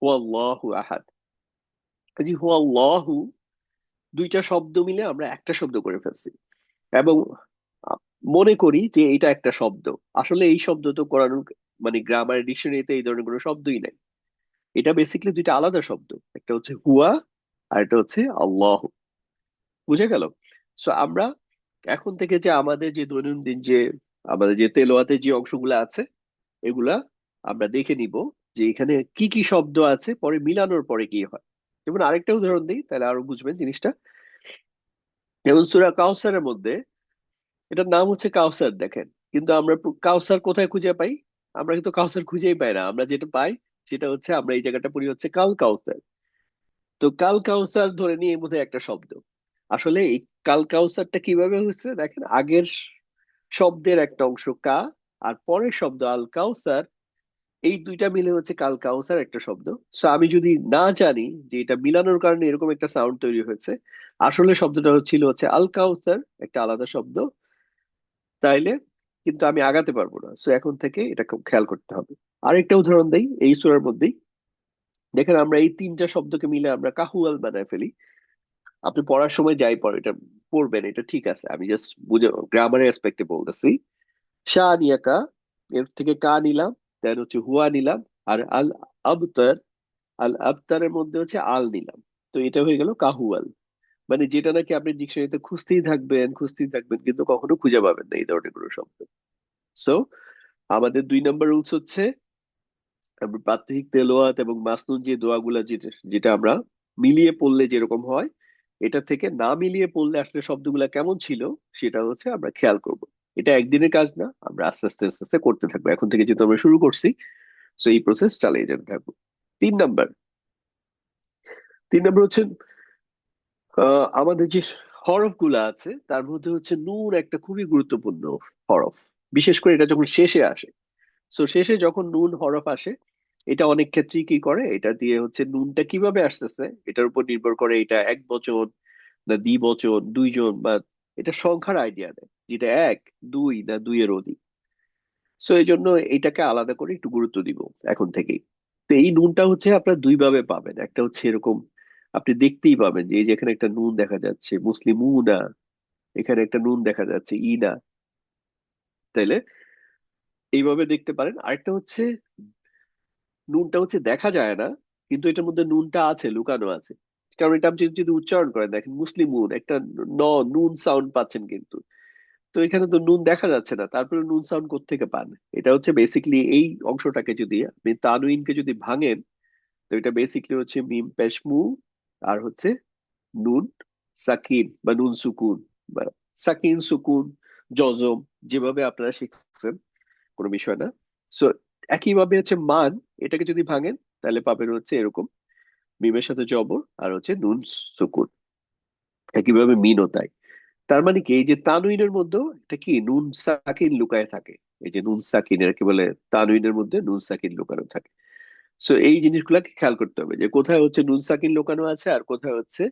হুয়াল্লাহু আহাদ। এই যে হুয়াল্লাহু, দুইটা শব্দ মিলে আমরা একটা শব্দ করে ফেলছি, এবং আহ, মনে করি যে এটা একটা শব্দ। আসলে এই শব্দ তো কোরআন, মানে গ্রামার ডিকশনারিতে এই ধরনের কোনো শব্দই নাই। এটা বেসিক্যালি দুইটা আলাদা শব্দ, একটা হচ্ছে হুয়া আর একটা হচ্ছে আল্লাহ। বুঝে গেল? সো আমরা এখন থেকে যে আমাদের যে দৈনন্দিন যে আমাদের যে তেলাওয়াতের যে অংশগুলো আছে, এগুলা আমরা দেখে নিব যে এখানে কি কি শব্দ আছে, পরে মিলানোর পরে কি হয়। যেমন আরেকটা উদাহরণ দিই, তাহলে আরো বুঝবেন জিনিসটা। যেমন সূরা কাউসারের মধ্যে, এটার নাম হচ্ছে কাউসার, দেখেন, কিন্তু আমরা কাউসার কোথায় খুঁজে পাই? আমরা কিন্তু কাউসার খুঁজেই পাই না। আমরা যেটা পাই সেটা হচ্ছে আমরা এই জায়গাটা পড়ি হচ্ছে কাল কাউসার। তো কাল কাউসার ধরে নিয়ে বোধহয় একটা শব্দ। আসলে এই কাল কাউসারটা কিভাবে হচ্ছে দেখেন, আগের শব্দের একটা অংশ কা, আর পরের শব্দ আল কাউসার, এই দুইটা মিলে হচ্ছে কাল কাউসার একটা শব্দ। সো আমি যদি না জানি যে এটা মিলানোর কারণে এরকম একটা সাউন্ড তৈরি হয়েছে, আসলে শব্দটা ছিল হচ্ছে আল কাউসার, একটা আলাদা শব্দ, তাইলে কিন্তু আমি আগাতে পারবো না। সো এখন থেকে এটা খুব খেয়াল করতে হবে। আরেকটা উদাহরণ দেই এই সূরার মধ্যেই, দেখেন আমরা এই তিনটা শব্দকে মিলে আমরা কাহুয়াল বানায় ফেলি। আপনি পড়ার সময় যাই পড়ে এটা পড়বেন, এটা ঠিক আছে, আমি জাস্ট বুঝে গ্রামারের অ্যাসপেক্টে বলতেছি। শাহ নিয়া কা, এর থেকে কা নিলাম, দেন হচ্ছে হুয়া নিলাম, আর আল আবতার, আল আবতারের মধ্যে হচ্ছে আল নিলাম। তো এটা হয়ে গেল কাহুয়াল। মানে যেটা নাকি আপনি ডিকশনারিতে খুঁজতেই থাকবেন খুঁজতেই থাকবেন, কিন্তু কখনো খুঁজে পাবেন না এই ধরনের কোনো শব্দ। সো আমাদের 2 নম্বর রুলস হচ্ছে, আমরা প্রাত্যহিক তেলাওয়াত এবং মাসনুন যে দোয়াগুলা যেটা যেটা আমরা মিলিয়ে পড়লে যেরকম হয়, এটা থেকে না মিলিয়ে পড়লে আসলে শব্দগুলা কেমন ছিল সেটা হচ্ছে আমরা খেয়াল করব। এটা একদিনের কাজ না, আমরা আস্তে আস্তে আস্তে আস্তে করতে থাকবো। এখন থেকে যেহেতু আমরা শুরু করছি, তো এই প্রসেস চালিয়ে যেতে থাকবো। 3 নম্বর, 3 নম্বর হচ্ছে আমাদের যে হরফ গুলা আছে তার মধ্যে হচ্ছে নুন একটা খুবই গুরুত্বপূর্ণ হরফ। বিশেষ করে এটা যখন শেষে আসে, সো শেষে যখন নুন হরফ আসে, এটা অনেক ক্ষেত্রেই কি করে, এটা দিয়ে হচ্ছে নুনটা কিভাবে আসতেছে এটার উপর নির্ভর করে এটা এক বচন না দ্বিবচন, দুইজন, বা এটা সংখ্যার আইডিয়া দেয়, যেটা এক, দুই না দুইয়ের অধিক। সো এই জন্য এটাকে আলাদা করে একটু গুরুত্ব দিব এখন থেকেই। তো এই নুনটা হচ্ছে আপনার দুই ভাবে পাবেন। একটা হচ্ছে এরকম, আপনি দেখতেই পাবেন যে এই যে এখানে একটা নুন দেখা যাচ্ছে মুসলিম না, এখানে একটা নুন দেখা যাচ্ছে না, তাইলে এইভাবে দেখতে পারেন। আরেকটা হচ্ছে নুনটা হচ্ছে দেখা যায় না, কিন্তু এটার মধ্যে নুনটা আছে, লুকানো আছে। কারণ এটা আপনি যদি উচ্চারণ করেন, দেখেন মুসলিম একটা ন নুন সাউন্ড পাচ্ছেন কিন্তু, তো এখানে তো নুন দেখা যাচ্ছে না, তারপরে নুন সাউন্ড কোত্থেকে পান? এটা হচ্ছে বেসিকলি এই অংশটাকে যদি আপনি তানউইনকে যদি ভাঙেন, তো এটা বেসিকলি হচ্ছে মিম পেশ মু, আর হচ্ছে নুন সাকিন বা নুন সুকুন, বা সাকিন সুকুন জজম, যেভাবে আপনারা শিখছেন, কোনো বিষয় না। সো একইভাবে হচ্ছে মান, এটাকে যদি ভাঙেন তাহলে পাবেন হচ্ছে এরকম মিমের সাথে জবর আর হচ্ছে নুন সুকুন। একইভাবে মিনও তাই। তার মানে কি, এই যে তানউইনের মধ্যেও এটা কি নুন সাকিন লুকায় থাকে। এই যে নুন সাকিন, এর কি বলে, তানউইনের মধ্যে নুন সাকিন লুকানো থাকে। সো এই জিনিসগুলাকে খেয়াল করতে হবে যে কোথায় হচ্ছে নুন সাকিন লুকানো আছে আর কোথায় হচ্ছে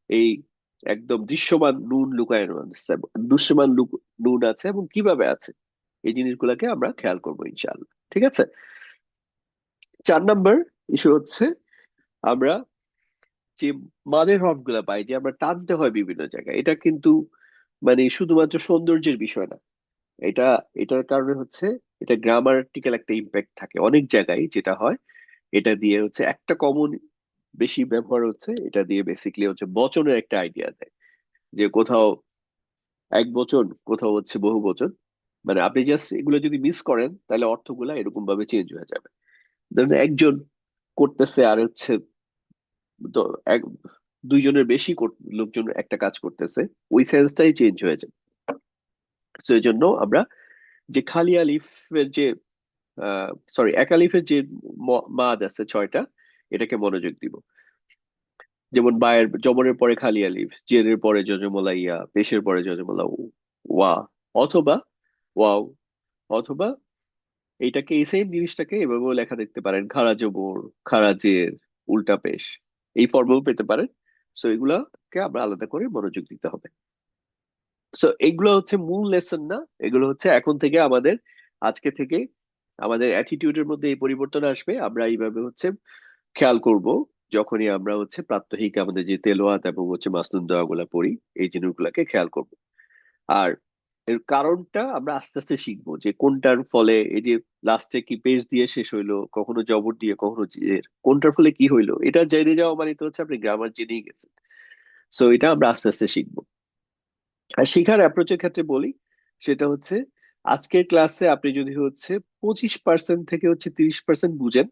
এই একদম দৃশ্যমান নুন লুকানো আছে, দৃশ্যমান নুন আছে, এবং কিভাবে আছে। এই জিনিসগুলোকে আমরা খেয়াল করবো ইনশাআল্লাহ। ঠিক আছে। 4 নাম্বার ইস্যু হচ্ছে আমরা যে মাদের হরফ গুলা পাই, যে আমরা টানতে হয় বিভিন্ন জায়গায়, এটা কিন্তু মানে শুধুমাত্র সৌন্দর্যের বিষয় না। এটা এটার কারণে হচ্ছে এটা গ্রামাটিক্যাল একটা ইম্প্যাক্ট থাকে অনেক জায়গায়, যেটা হয় এটা দিয়ে হচ্ছে একটা কমন বেশি ব্যবহার হচ্ছে, এটা দিয়ে বেসিক্যালি হচ্ছে বচনের একটা আইডিয়া দেয়, যে কোথাও এক বচন, কোথাও হচ্ছে বহু বচন। মানে আপনি জাস্ট এগুলো যদি মিস করেন তাহলে অর্থগুলা এরকম ভাবে চেঞ্জ হয়ে যাবে। ধরেন একজন করতেছে আর হচ্ছে তো এক দুইজনের বেশি লোকজন একটা কাজ করতেছে, ওই সেন্সটাই চেঞ্জ হয়ে যায়। তো এই জন্য আমরা যে খালি আলিফের যে সরি এক আলিফের যে মাদ আছে 6টা, এটাকে মনোযোগ দিব। যেমন বায়ের জবরের পরে খালি আলিফ, জেরের পরে যজমলা ইয়া, পেশের পরে যজমলা ওয়া, অথবা ওয়াও, অথবা এইটাকে এই সেম জিনিসটাকে এভাবেও লেখা দেখতে পারেন, খাড়া জবর, খাড়া জের, উল্টা পেশ, এই ফর্মেও পেতে পারেন। সো এগুলাকে আমরা আলাদা করে মনোযোগ দিতে হবে। সো এগুলো হচ্ছে মূল লেসন না, এগুলো হচ্ছে এখন থেকে আমাদের, আজকে থেকে আমাদের অ্যাটিটিউডের মধ্যে এই পরিবর্তন আসবে। আমরা এইভাবে হচ্ছে খেয়াল করব যখনই আমরা হচ্ছে প্রাত্যহিক আমাদের যে তেলাওয়াত এবং হচ্ছে মাসনুন দোয়া গুলা পড়ি, এই জিনিসগুলোকে খেয়াল করব। আর এর কারণটা আমরা আস্তে আস্তে শিখবো, যে কোনটার ফলে এই যে লাস্টে কি পেশ দিয়ে শেষ হইলো, কখনো জবর দিয়ে, কখনো জের, কোনটার ফলে কি হইলো, এটা জেনে যাওয়া মানে তো হচ্ছে আপনি গ্রামার জেনেই গেছেন। সো এটা আমরা আস্তে আস্তে শিখবো। আর শেখার অ্যাপ্রোচের ক্ষেত্রে বলি, সেটা হচ্ছে আজকের ক্লাসে আপনি যদি হচ্ছে 25% থেকে হচ্ছে 30% বুঝেন,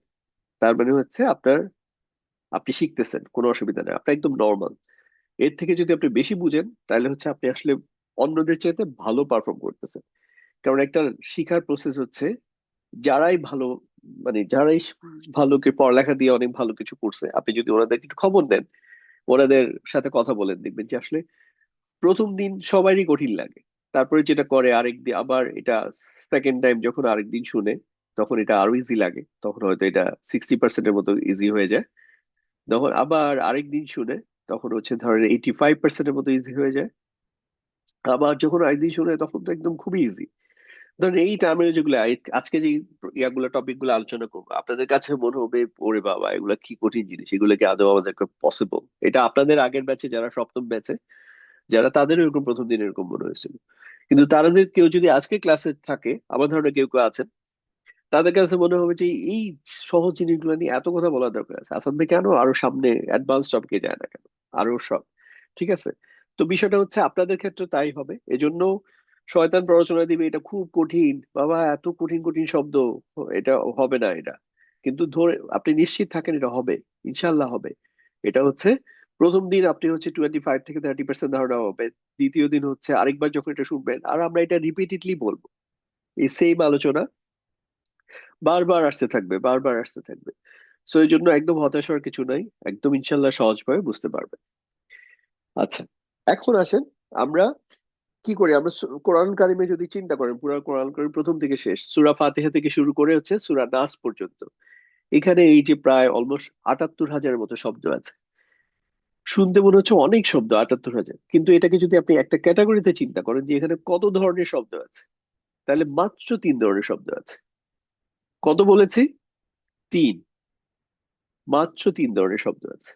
তার মানে হচ্ছে আপনি শিখতেছেন, কোনো অসুবিধা নেই, আপনি একদম নর্মাল। এর থেকে যদি আপনি বেশি বুঝেন, তাহলে হচ্ছে আপনি আসলে অন্যদের চাইতে ভালো পারফর্ম করতেছেন। কারণ একটা শিখার প্রসেস হচ্ছে, যারাই ভালো, মানে যারাই ভালো পড়ালেখা দিয়ে অনেক ভালো কিছু করছে, আপনি যদি ওনাদের একটু খবর দেন, ওনাদের সাথে কথা বলেন, দেখবেন যে আসলে প্রথম দিন সবারই কঠিন লাগে। তারপরে যেটা করে আরেকদিন আবার এটা সেকেন্ড টাইম যখন আরেকদিন শুনে, তখন এটা আরো ইজি লাগে, তখন হয়তো এটা 60%-এর মতো ইজি হয়ে যায়। তখন আবার আরেকদিন শুনে, তখন হচ্ছে ধরেন 85%-এর মতো ইজি হয়ে যায়। আবার যখন আরেকদিন শুনে, তখন তো একদম খুবই ইজি। ধরেন এই টার্মিনাল যেগুলো আজকে যে ইয়াগুলো টপিক গুলো আলোচনা করবো, আপনাদের কাছে মনে হবে ওরে বাবা এগুলা কি কঠিন জিনিস, এগুলো কি আদৌ আমাদের পসিবল? এটা আপনাদের আগের ব্যাচে যারা সপ্তম ব্যাচে, যারা তাদের এরকম প্রথম দিন এরকম মনে হয়েছিল। কিন্তু তাদের কেউ যদি আজকে ক্লাসে থাকে, আমার ধারণা কেউ কেউ আছেন, তাদের কাছে মনে হবে যে এই সহজ জিনিসগুলো নিয়ে এত কথা বলার দরকার আছে, আসাম থেকে কেন আরো সামনে অ্যাডভান্স টপিকে যায় না কেন, আরো সব। ঠিক আছে। তো বিষয়টা হচ্ছে আপনাদের ক্ষেত্রে তাই হবে। এজন্য শয়তান প্ররোচনা দিবে এটা খুব কঠিন, বাবা এত কঠিন কঠিন শব্দ, এটা হবে না এটা। কিন্তু ধরে আপনি নিশ্চিত থাকেন এটা হবে, ইনশাল্লাহ হবে। এটা হচ্ছে প্রথম দিন আপনি হচ্ছে 25 থেকে 30% ধারণা হবে, দ্বিতীয় দিন হচ্ছে আরেকবার যখন এটা শুনবেন, আর আমরা এটা রিপিটেডলি বলবো, এই সেম আলোচনা বারবার আসতে থাকবে, বারবার আসতে থাকবে। সো এই জন্য একদম হতাশ হওয়ার কিছু নাই, একদম ইনশাল্লাহ সহজভাবে বুঝতে পারবে। আচ্ছা, এখন আসেন আমরা কি করি, আমরা কোরআন কারিমে যদি চিন্তা করেন, পুরো কোরআন কারিম প্রথম থেকে শেষ সূরা ফাতিহা থেকে শুরু করে হচ্ছে সূরা নাস পর্যন্ত, এখানে এই যে প্রায় অলমোস্ট 78,000-এর মতো শব্দ আছে। শুনতে মনে হচ্ছে অনেক শব্দ, 78,000, কিন্তু এটাকে যদি আপনি একটা ক্যাটাগরিতে চিন্তা করেন যে এখানে কত ধরনের শব্দ আছে, তাহলে মাত্র 3 ধরনের শব্দ আছে। কত বলেছি? 3। মাত্র 3 ধরনের শব্দ আছে।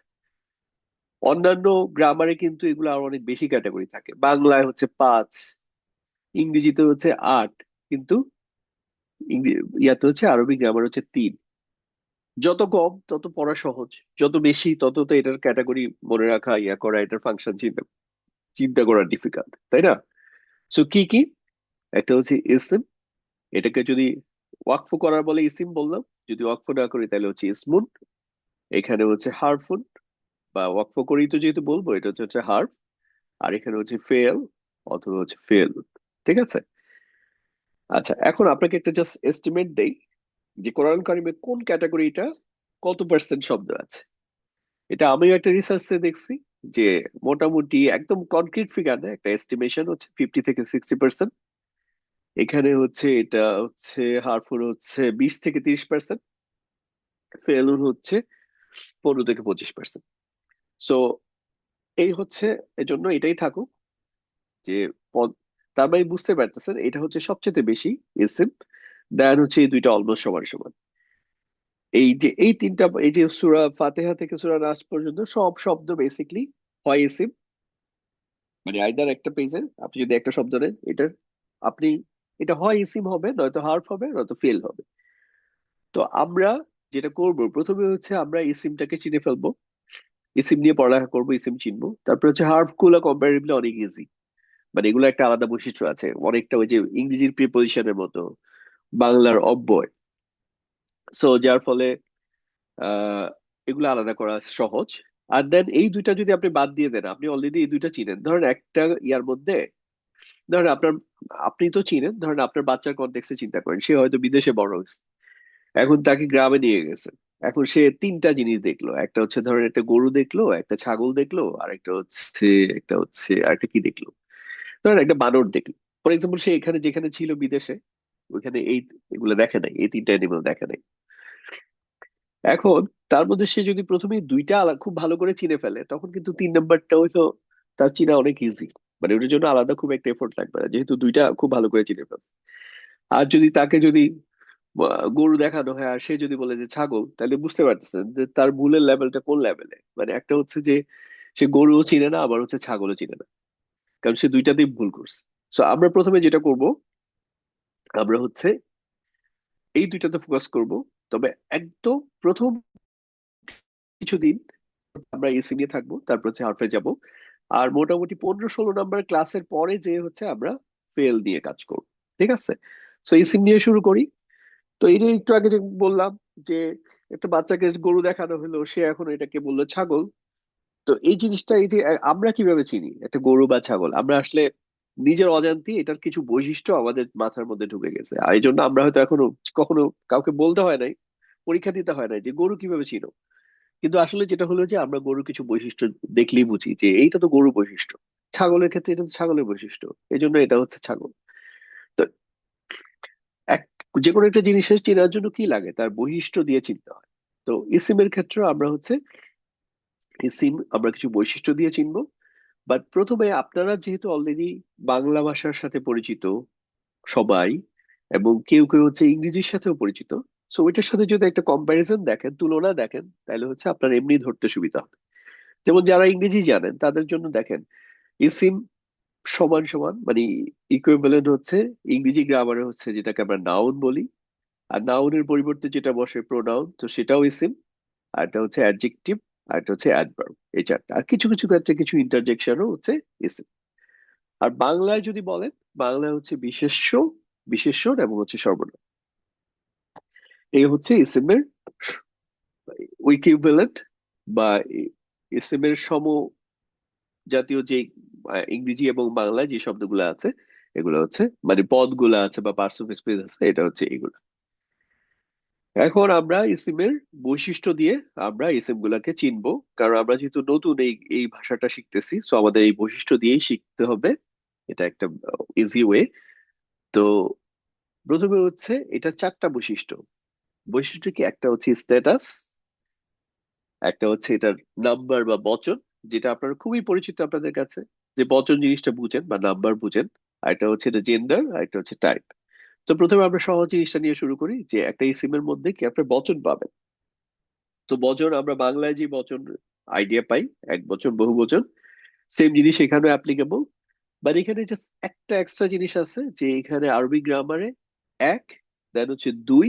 অন্যান্য গ্রামারে কিন্তু এগুলো আরো অনেক বেশি ক্যাটাগরি থাকে, বাংলায় হচ্ছে 5, ইংরেজিতে হচ্ছে 8, কিন্তু ইয়াতে হচ্ছে আরবি গ্রামার হচ্ছে 3। যত কম তত পড়া সহজ, যত বেশি তত তো এটার ক্যাটাগরি মনে রাখা, ইয়া করা, এটার ফাংশন চিন্তা চিন্তা করা ডিফিকাল্ট, তাই না? সো কি কি? একটা হচ্ছে ইসম, এটাকে যদি ওয়াকফ করার বলে ইসিম বললাম, যদি ওয়াকফ না করি তাহলে হচ্ছে ইসমুন। এখানে হচ্ছে হারফুন, বা ওয়াকফ করেই তো যেহেতু বলবো, এটা হচ্ছে হচ্ছে হার্ফ। আর এখানে হচ্ছে ফেল অথবা হচ্ছে ফেল। ঠিক আছে? আচ্ছা, এখন আপনাকে একটা জাস্ট এস্টিমেট দেই যে কোরআন কারিমে কোন ক্যাটাগরিটা কত পার্সেন্ট শব্দ আছে। এটা আমিও একটা রিসার্চে দেখছি যে মোটামুটি একদম কনক্রিট ফিগার না, একটা এস্টিমেশন হচ্ছে 50 থেকে 60%। এখানে হচ্ছে এটা হচ্ছে হারফুন হচ্ছে 20 থেকে 30%, ফেলুন হচ্ছে 15 থেকে 25%। সো এই হচ্ছে, এজন্য এটাই থাকুক যে তার মানে বুঝতে পারতেছেন এটা হচ্ছে সবচেয়ে বেশি ইসিম, দেন হচ্ছে এই দুইটা অলমোস্ট সমান সমান। এই যে এই তিনটা, এই যে সূরা ফাতিহা থেকে সূরা নাস পর্যন্ত সব শব্দ বেসিকলি হয় ইসিম, মানে আইদার একটা পেজে আপনি যদি একটা শব্দ নেন, এটার আপনি এটা হয় ইসিম হবে, নয়তো হার্ফ হবে, নয়তো ফেল হবে। তো আমরা যেটা করব প্রথমে হচ্ছে আমরা ইসিমটাকে চিনে ফেলবো, ইসিম নিয়ে পড়ালেখা করবো, ইসিম চিনবো। তারপর হচ্ছে হার্ফ গুলো কম্পারেটিভলি অনেক ইজি, মানে এগুলো একটা আলাদা বৈশিষ্ট্য আছে, অনেকটা ওই যে ইংরেজির প্রিপোজিশনের মতো বাংলার অব্যয়। সো যার ফলে আহ এগুলো আলাদা করা সহজ। আর দেন এই দুইটা যদি আপনি বাদ দিয়ে দেন, আপনি অলরেডি এই দুইটা চিনেন, ধরেন একটা ইয়ার মধ্যে, ধরেন আপনার, আপনি তো চিনেন, ধরেন আপনার বাচ্চার কনটেক্সটে চিন্তা করেন, সে হয়তো বিদেশে বড় হয়েছে, এখন তাকে গ্রামে নিয়ে গেছে। এখন সে তিনটা জিনিস দেখলো, একটা হচ্ছে ধরেন একটা গরু দেখলো, একটা ছাগল দেখলো, আর একটা হচ্ছে আর একটা কি দেখলো, ধরেন একটা বানর দেখলো। ফর এক্সাম্পল, সে এখানে যেখানে ছিল বিদেশে, ওইখানে এগুলো দেখে নাই, এই তিনটা অ্যানিমেল দেখে নাই। এখন তার মধ্যে সে যদি প্রথমেই দুইটা খুব ভালো করে চিনে ফেলে, তখন কিন্তু 3 নাম্বারটা হইলো তার চিনা অনেক ইজি, মানে ওটার জন্য আলাদা খুব একটা এফোর্ট লাগবে না, যেহেতু দুইটা খুব ভালো করে চিনে ফেলছে। আর যদি তাকে যদি গরু দেখানো হয় আর সে যদি বলে যে ছাগল, তাহলে বুঝতে পারতেছেন যে তার ভুলের লেভেলটা কোন লেভেলে। মানে একটা হচ্ছে যে সে গরুও চিনে না, আবার হচ্ছে ছাগলও চিনে না, কারণ সে দুইটাতেই ভুল করছে। সো আমরা প্রথমে যেটা করব, আমরা হচ্ছে এই দুইটাতে ফোকাস করব। তবে একদম প্রথম কিছুদিন আমরা এসি নিয়ে থাকবো, তারপর হচ্ছে হারফে যাব। আর মোটামুটি 15-16 নাম্বার ক্লাসের পরে যে হচ্ছে আমরা ফেল নিয়ে কাজ করব। ঠিক আছে? সো এসি নিয়ে শুরু করি। তো এই যে একটু আগে যে বললাম যে একটা বাচ্চাকে গরু দেখানো হলো, সে এখন এটাকে বললো ছাগল। তো এই জিনিসটা, এই যে আমরা কিভাবে চিনি একটা গরু বা ছাগল, আমরা আসলে নিজের অজান্তেই এটার কিছু বৈশিষ্ট্য আমাদের মাথার মধ্যে ঢুকে গেছে, আর এই জন্য আমরা হয়তো এখনো কখনো কাউকে বলতে হয় নাই, পরীক্ষা দিতে হয় নাই যে গরু কিভাবে চিনো। কিন্তু আসলে যেটা হলো যে আমরা গরুর কিছু বৈশিষ্ট্য দেখলেই বুঝি যে এইটা তো গরুর বৈশিষ্ট্য, ছাগলের ক্ষেত্রে এটা তো ছাগলের বৈশিষ্ট্য, এই জন্য এটা হচ্ছে ছাগল। তো এক যে কোনো একটা জিনিসের চেনার জন্য কি লাগে, তার বৈশিষ্ট্য দিয়ে চিনতে হয়। তো ইসিমের ক্ষেত্রে আমরা হচ্ছে ইসিম আমরা কিছু বৈশিষ্ট্য দিয়ে চিনবো। বাট প্রথমে আপনারা যেহেতু অলরেডি বাংলা ভাষার সাথে পরিচিত সবাই, এবং কেউ কেউ হচ্ছে ইংরেজির সাথেও পরিচিত, সো ওইটার সাথে যদি একটা কম্প্যারিজন দেখেন, তুলনা দেখেন, তাহলে হচ্ছে আপনার এমনি ধরতে সুবিধা হবে। যেমন যারা ইংরেজি জানেন তাদের জন্য দেখেন, ইসিম সমান সমান মানে ইকুইভ্যালেন্ট হচ্ছে ইংরেজি গ্রামারে হচ্ছে যেটাকে আমরা নাউন বলি, আর নাউনের পরিবর্তে যেটা বসে প্রোনাউন, তো সেটাও ইসিম। আর এটা হচ্ছে অ্যাডজেক্টিভ, আর এটা হচ্ছে অ্যাডভার্ব, এই চারটা। আর কিছু কিছু ক্ষেত্রে কিছু ইন্টারজেকশনও হচ্ছে ইসিম। আর বাংলায় যদি বলেন, বাংলায় হচ্ছে বিশেষ্য, বিশেষণ এবং হচ্ছে সর্বনাম। এই হচ্ছে ইসিমের ইকুইভ্যালেন্ট বা ইসিমের সম জাতীয় যে ইংরেজি এবং বাংলায় যে শব্দগুলো আছে, এগুলো হচ্ছে মানে পদগুলো আছে বা পার্টস অফ স্পিচ আছে, এটা হচ্ছে এগুলো। এখন আমরা ইসিমের বৈশিষ্ট্য দিয়ে আমরা ইসিম গুলাকে চিনবো, কারণ আমরা যেহেতু নতুন এই ভাষাটা শিখতেছি, সো আমাদের এই বৈশিষ্ট্য দিয়েই শিখতে হবে। এটা একটা ইজি ওয়ে। তো প্রথমে হচ্ছে এটা চারটা বৈশিষ্ট্য। বৈশিষ্ট্য কি? একটা হচ্ছে স্ট্যাটাস, একটা হচ্ছে এটার নাম্বার বা বচন, যেটা আপনার খুবই পরিচিত আপনাদের কাছে, যে বচন জিনিসটা বুঝেন বা নাম্বার বুঝেন। আর একটা হচ্ছে এটা জেন্ডার, আর একটা হচ্ছে টাইপ। তো প্রথমে আমরা সহজ জিনিসটা নিয়ে শুরু করি, যে একটা ইসিমের মধ্যে কি আপনার বচন পাবেন। তো বচন আমরা বাংলায় যে বচন আইডিয়া পাই, এক বচন বহু বচন, সেম জিনিস এখানে অ্যাপ্লিকেবল। বাট এখানে জাস্ট একটা এক্সট্রা জিনিস আছে, যে এখানে আরবি গ্রামারে এক, দেন হচ্ছে দুই,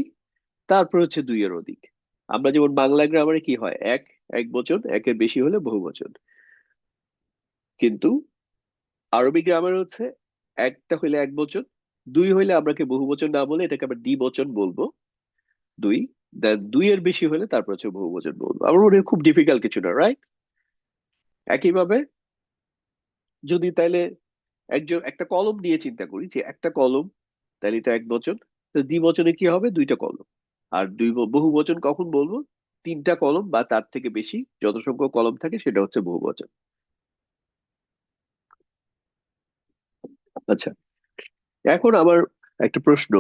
তারপর হচ্ছে দুইয়ের অধিক। আমরা যেমন বাংলা গ্রামারে কি হয়, এক, এক বচন, একের বেশি হলে বহু বচন। কিন্তু আরবি গ্রামারে হচ্ছে একটা হইলে এক বচন, দুই হইলে আমরা কি বহু বচন না বলে এটাকে আবার দ্বিবচন বলবো। দুই, দেন দুইয়ের বেশি হলে তারপর হচ্ছে বহু বচন বলবো। আমার মনে হয় খুব ডিফিকাল্ট কিছু না, রাইট? একইভাবে যদি তাইলে একজন একটা কলম নিয়ে চিন্তা করি, যে একটা কলম, তাহলে এটা এক বচন। তো দ্বিবচনে কি হবে? দুইটা কলম। আর বহু বচন কখন বলবো? তিনটা কলম বা তার থেকে বেশি যত সংখ্যক কলম থাকে সেটা হচ্ছে বহু বচন। আচ্ছা, এখন আমার একটা প্রশ্ন,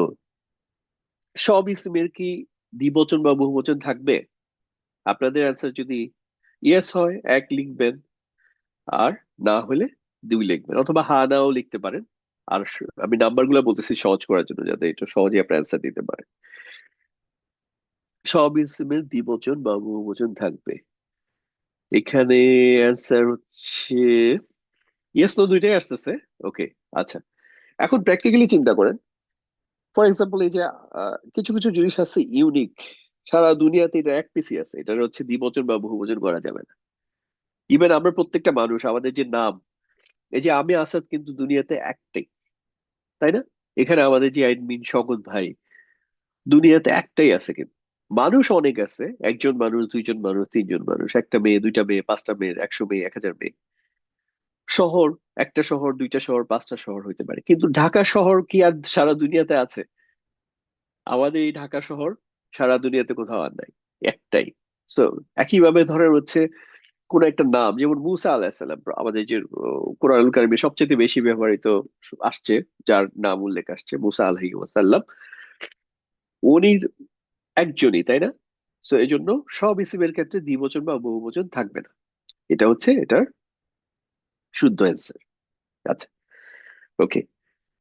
সব ইসমের কি দ্বিবচন বা বহুবচন থাকবে? আপনাদের অ্যান্সার যদি ইয়েস হয় এক লিখবেন, আর না হলে দুই লিখবেন, অথবা হা নাও লিখতে পারেন। আর আমি নাম্বার গুলা বলতেছি সহজ করার জন্য, যাতে এটা সহজে আপনার অ্যান্সার দিতে পারেন। সব ইসমের দ্বিবচন বা বহুবচন থাকবে। এখানে অ্যান্সার হচ্ছে ইয়েস নো দুইটাই আসতেছে। ওকে, আচ্ছা। এখন প্র্যাকটিক্যালি চিন্তা করেন। ফর এক্সাম্পল, এই যে কিছু কিছু জিনিস আছে ইউনিক, সারা দুনিয়াতে এটা এক পিসি আছে, এটা হচ্ছে দ্বিবচন বা বহুবচন করা যাবে না। ইভেন আমরা প্রত্যেকটা মানুষ, আমাদের যে নাম, এই যে আমি আসাদ, কিন্তু দুনিয়াতে একটাই, তাই না? এখানে আমাদের যে অ্যাডমিন শওকত ভাই, দুনিয়াতে একটাই আছে। কিন্তু মানুষ অনেক আছে, একজন মানুষ, দুইজন মানুষ, তিনজন মানুষ, একটা মেয়ে, দুইটা মেয়ে, পাঁচটা মেয়ে, 100 মেয়ে, 1000 মেয়ে। শহর, একটা শহর, দুইটা শহর, পাঁচটা শহর হইতে পারে, কিন্তু ঢাকা শহর কি আর সারা দুনিয়াতে আছে? আমাদের এই ঢাকা শহর সারা দুনিয়াতে কোথাও আর নাই, একটাই। তো একইভাবে ধরেন হচ্ছে কোন একটা নাম, যেমন মুসা আলাহিসাল্লাম, আমাদের যে কোরআনুল কারিমে সবচেয়ে বেশি ব্যবহৃত আসছে, যার নাম উল্লেখ আসছে মুসা আলাইহি ওয়াসাল্লাম, উনি একজনই, তাই না? তো এই জন্য সব ইসিমের ক্ষেত্রে দ্বিবচন বা বহুবচন থাকবে না। এটা হচ্ছে এটার শুদ্ধ অ্যান্সার। আচ্ছা, ওকে।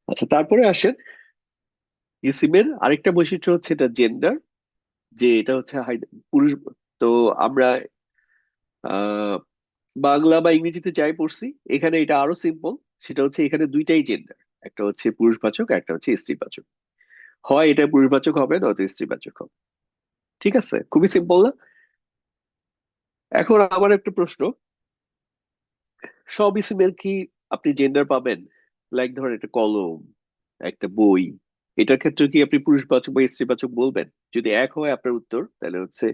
আচ্ছা, তারপরে আসেন ইসিমের আরেকটা বৈশিষ্ট্য হচ্ছে এটা জেন্ডার, যে এটা হচ্ছে পুরুষ। তো আমরা আহ বাংলা বা ইংরেজিতে যাই পড়ছি, এখানে এটা আরো সিম্পল। সেটা হচ্ছে এখানে দুইটাই জেন্ডার, একটা হচ্ছে পুরুষবাচক, একটা হচ্ছে স্ত্রীবাচক। হয় এটা পুরুষবাচক হবে, নয়তো স্ত্রীবাচক হবে। ঠিক আছে, খুবই সিম্পল না? এখন আমার একটা প্রশ্ন, সব ইসিমের কি আপনি জেন্ডার পাবেন? লাইক ধরেন একটা কলম, একটা বই, এটার ক্ষেত্রে কি আপনি পুরুষবাচক বা স্ত্রীবাচক বলবেন? যদি এক হয় আপনার উত্তর, তাহলে হচ্ছে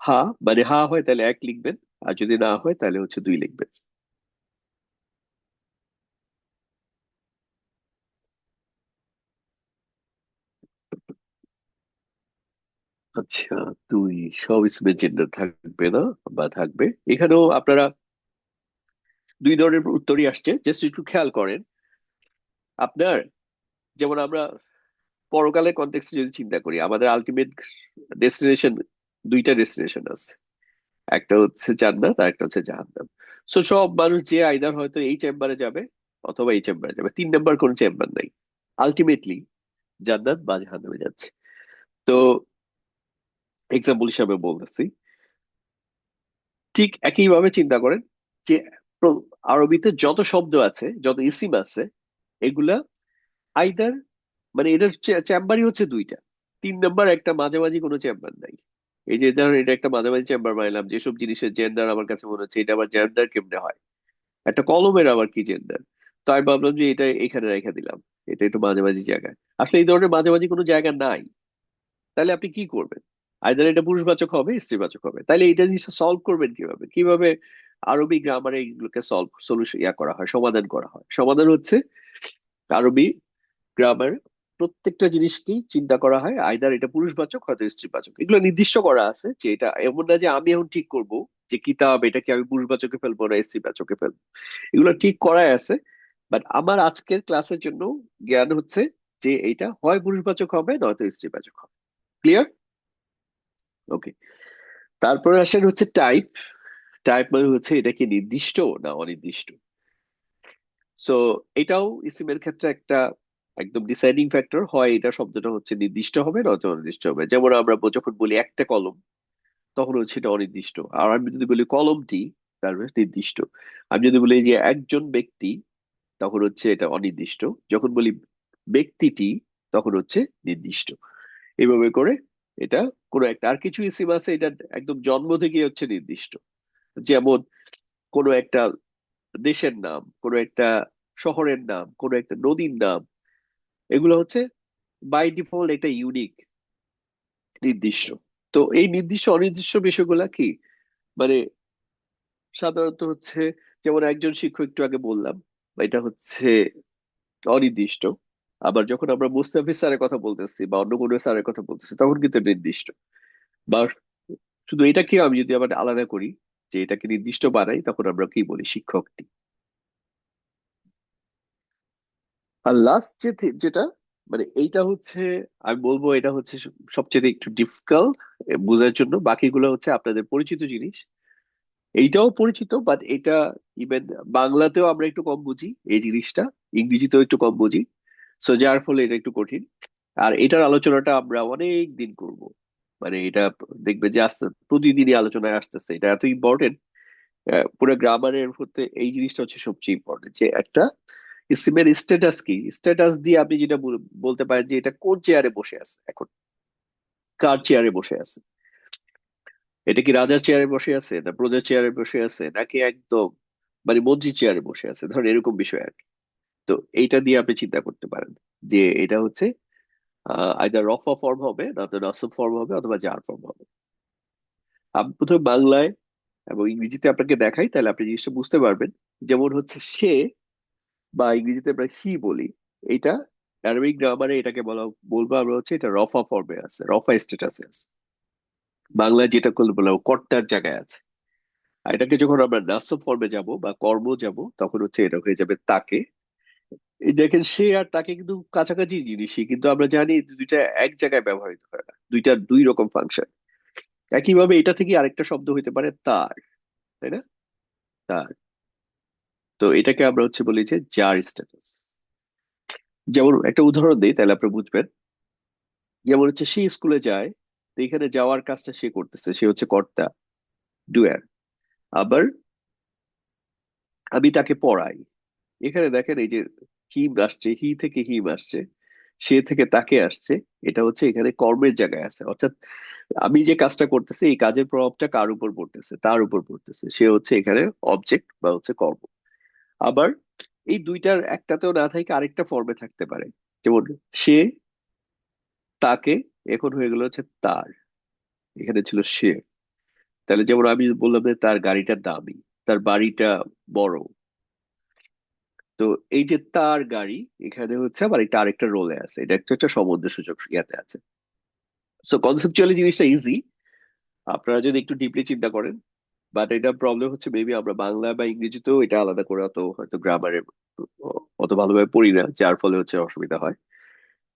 হা, মানে হা হয় তাহলে এক লিখবেন, আর যদি না হয় তাহলে হচ্ছে দুই লিখবেন। আচ্ছা, দুই, সব ইসমের জেন্ডার থাকবে না, বা থাকবে। এখানেও আপনারা দুই ধরনের উত্তরই আসছে, জাস্ট একটু খেয়াল করেন। আপনার যেমন আমরা পরকালের কনটেক্সটে যদি চিন্তা করি, আমাদের আলটিমেট ডেস্টিনেশন, দুইটা ডেস্টিনেশন আছে, একটা হচ্ছে জান্নাত আর একটা হচ্ছে জাহান্নাম। সো সব মানুষ যে আইদার হয়তো এই চেম্বারে যাবে, অথবা এই চেম্বারে যাবে, তিন নাম্বার কোন চেম্বার নাই। আলটিমেটলি জান্নাত বা জাহান্নামে যাচ্ছে। তো এক্সাম্পল হিসাবে বলতেছি, ঠিক একইভাবে চিন্তা করেন, যে আরবিতে যত শব্দ আছে, যত ইসিম আছে, এগুলা আইদার, মানে এটার চেম্বারই হচ্ছে দুইটা, তিন নাম্বার একটা মাঝামাঝি কোনো চেম্বার নাই। এই যে ধরেন এটা একটা মাঝামাঝি চেম্বার বানাইলাম, যেসব জিনিসের জেন্ডার আমার কাছে মনে হচ্ছে এটা আবার জেন্ডার কেমনে হয়, একটা কলমের আবার কি জেন্ডার। তো আমি ভাবলাম যে এটা এখানে রেখে দিলাম, এটা একটু মাঝামাঝি জায়গায়। আসলে এই ধরনের মাঝামাঝি কোনো জায়গা নাই। তাহলে আপনি কি করবেন? আইদার এটা পুরুষবাচক হবে, স্ত্রীবাচক হবে। তাহলে এটা জিনিসটা সলভ করবেন কিভাবে? কিভাবে আরবি গ্রামারে এগুলোকে সলিউশন করা হয়, সমাধান করা হয়? সমাধান হচ্ছে আরবি গ্রামার প্রত্যেকটা জিনিসকেই চিন্তা করা হয় আইদার এটা পুরুষবাচক হয়তো স্ত্রীবাচক। এগুলো নির্দিষ্ট করা আছে যে এটা এমন না যে আমি এখন ঠিক করব যে কিতাব এটাকে আমি পুরুষবাচকে ফেলবো না স্ত্রীবাচকে ফেলবো। এগুলো ঠিক করাই আছে। বাট আমার আজকের ক্লাসের জন্য জ্ঞান হচ্ছে যে এটা হয় পুরুষবাচক হবে নয়তো স্ত্রীবাচক হবে। ক্লিয়ার? ওকে। তারপরে আসেন হচ্ছে টাইপ। টাইপ মানে হচ্ছে এটা কি নির্দিষ্ট না অনির্দিষ্ট। সো এটাও ইসিমের ক্ষেত্রে একটা একদম ডিসাইডিং ফ্যাক্টর, হয় এটা শব্দটা হচ্ছে নির্দিষ্ট হবে নয়তো অনির্দিষ্ট হবে। যেমন আমরা যখন বলি একটা কলম, তখন হচ্ছে এটা অনির্দিষ্ট। আর আমি যদি বলি কলমটি, তার মানে নির্দিষ্ট। আমি যদি বলি যে একজন ব্যক্তি, তখন হচ্ছে এটা অনির্দিষ্ট। যখন বলি ব্যক্তিটি, তখন হচ্ছে নির্দিষ্ট। এইভাবে করে এটা কোনো একটা, আর কিছু ইসিম আছে এটা একদম জন্ম থেকে হচ্ছে নির্দিষ্ট। যেমন কোনো একটা দেশের নাম, কোনো একটা শহরের নাম, কোনো একটা নদীর নাম, এগুলো হচ্ছে বাই ডিফল্ট একটা ইউনিক, নির্দিষ্ট। তো এই নির্দিষ্ট অনির্দিষ্ট বিষয়গুলা কি, মানে সাধারণত হচ্ছে, যেমন একজন শিক্ষক একটু আগে বললাম, এটা হচ্ছে অনির্দিষ্ট। আবার যখন আমরা মুস্তাফিজ স্যারের কথা বলতেছি বা অন্য কোনো স্যারের কথা বলতেছি, তখন কিন্তু নির্দিষ্ট। বা শুধু এটাকে আমি যদি আবার আলাদা করি, যে এটাকে নির্দিষ্ট বানাই, তখন আমরা কি বলি, শিক্ষকটি। আর লাস্ট যেটা, মানে এইটা হচ্ছে, আমি বলবো এটা হচ্ছে সবচেয়ে একটু ডিফিকাল্ট বোঝার জন্য। বাকিগুলো হচ্ছে আপনাদের পরিচিত জিনিস। এইটাও পরিচিত, বাট এটা ইভেন বাংলাতেও আমরা একটু কম বুঝি এই জিনিসটা, ইংরেজিতেও একটু কম বুঝি। সো যার ফলে এটা একটু কঠিন। আর এটার আলোচনাটা আমরা অনেক দিন করব। মানে এটা দেখবে যে আস্তে প্রতিদিনই আলোচনায় আসতেছে, এটা এত ইম্পর্টেন্ট। পুরো গ্রামারের হতে এই জিনিসটা হচ্ছে সবচেয়ে ইম্পর্টেন্ট, যে একটা ইসিমের স্ট্যাটাস কি। স্ট্যাটাস দিয়ে আপনি যেটা বলতে পারেন যে এটা কোন চেয়ারে বসে আছে এখন, কার চেয়ারে বসে আছে। এটা কি রাজার চেয়ারে বসে আছে, না প্রজার চেয়ারে বসে আছে, নাকি একদম মানে মন্ত্রীর চেয়ারে বসে আছে, ধরেন এরকম বিষয় আর কি। তো এইটা দিয়ে আপনি চিন্তা করতে পারেন যে এটা হচ্ছে আইদার রফা ফর্ম হবে, নয়তো নাসব ফর্ম হবে, অথবা জার ফর্ম হবে। আমি প্রথমে বাংলায় এবং ইংরেজিতে আপনাকে দেখাই, তাহলে আপনি জিনিসটা বুঝতে পারবেন। যেমন হচ্ছে সে, বা ইংরেজিতে আমরা হি বলি, এটা অ্যারাবিক গ্রামারে এটাকে বলবো আমরা হচ্ছে এটা রফা ফর্মে আছে, রফা স্ট্যাটাসে আছে। বাংলায় যেটা করলে বলা কর্তার জায়গায় আছে। আর এটাকে যখন আমরা নাসব ফর্মে যাব বা কর্ম যাব, তখন হচ্ছে এটা হয়ে যাবে তাকে। এই দেখেন, সে আর তাকে কিন্তু কাছাকাছি জিনিসই, কিন্তু আমরা জানি দুইটা এক জায়গায় ব্যবহৃত হয় না, দুইটা দুই রকম ফাংশন। একইভাবে এটা থেকে আরেকটা শব্দ হইতে পারে তার, তাই না? তার। তো এটাকে আমরা হচ্ছে বলি যে যার স্ট্যাটাস। যেমন একটা উদাহরণ দিই তাহলে আপনি বুঝবেন। যেমন হচ্ছে সে স্কুলে যায়, তো এখানে যাওয়ার কাজটা সে করতেছে, সে হচ্ছে কর্তা, ডুয়ার। আবার আমি তাকে পড়াই, এখানে দেখেন এই যে হিম আসছে, হি থেকে হিম আসছে, সে থেকে তাকে আসছে। এটা হচ্ছে এখানে কর্মের জায়গায় আছে, অর্থাৎ আমি যে কাজটা করতেছি এই কাজের প্রভাবটা কার উপর পড়তেছে, তার উপর পড়তেছে। সে হচ্ছে এখানে অবজেক্ট বা হচ্ছে কর্ম। আবার এই দুইটার একটাতেও না থাকে আরেকটা ফর্মে থাকতে পারে। যেমন সে তাকে, এখন হয়ে গেল হচ্ছে তার, এখানে ছিল সে। তাহলে যেমন আমি বললাম যে তার গাড়িটা দামি, তার বাড়িটা বড়। তো এই যে তার গাড়ি, এখানে হচ্ছে আবার এটা আরেকটা রোলে আছে, এটা একটা সম্বন্ধ সূচক ইয়াতে আছে। সো কনসেপচুয়ালি জিনিসটা ইজি, আপনারা যদি একটু ডিপলি চিন্তা করেন। বাট এটা প্রবলেম হচ্ছে মেবি আমরা বাংলা বা ইংরেজিতেও এটা আলাদা করে অত হয়তো গ্রামারে অত ভালোভাবে পড়ি না, যার ফলে হচ্ছে অসুবিধা হয়।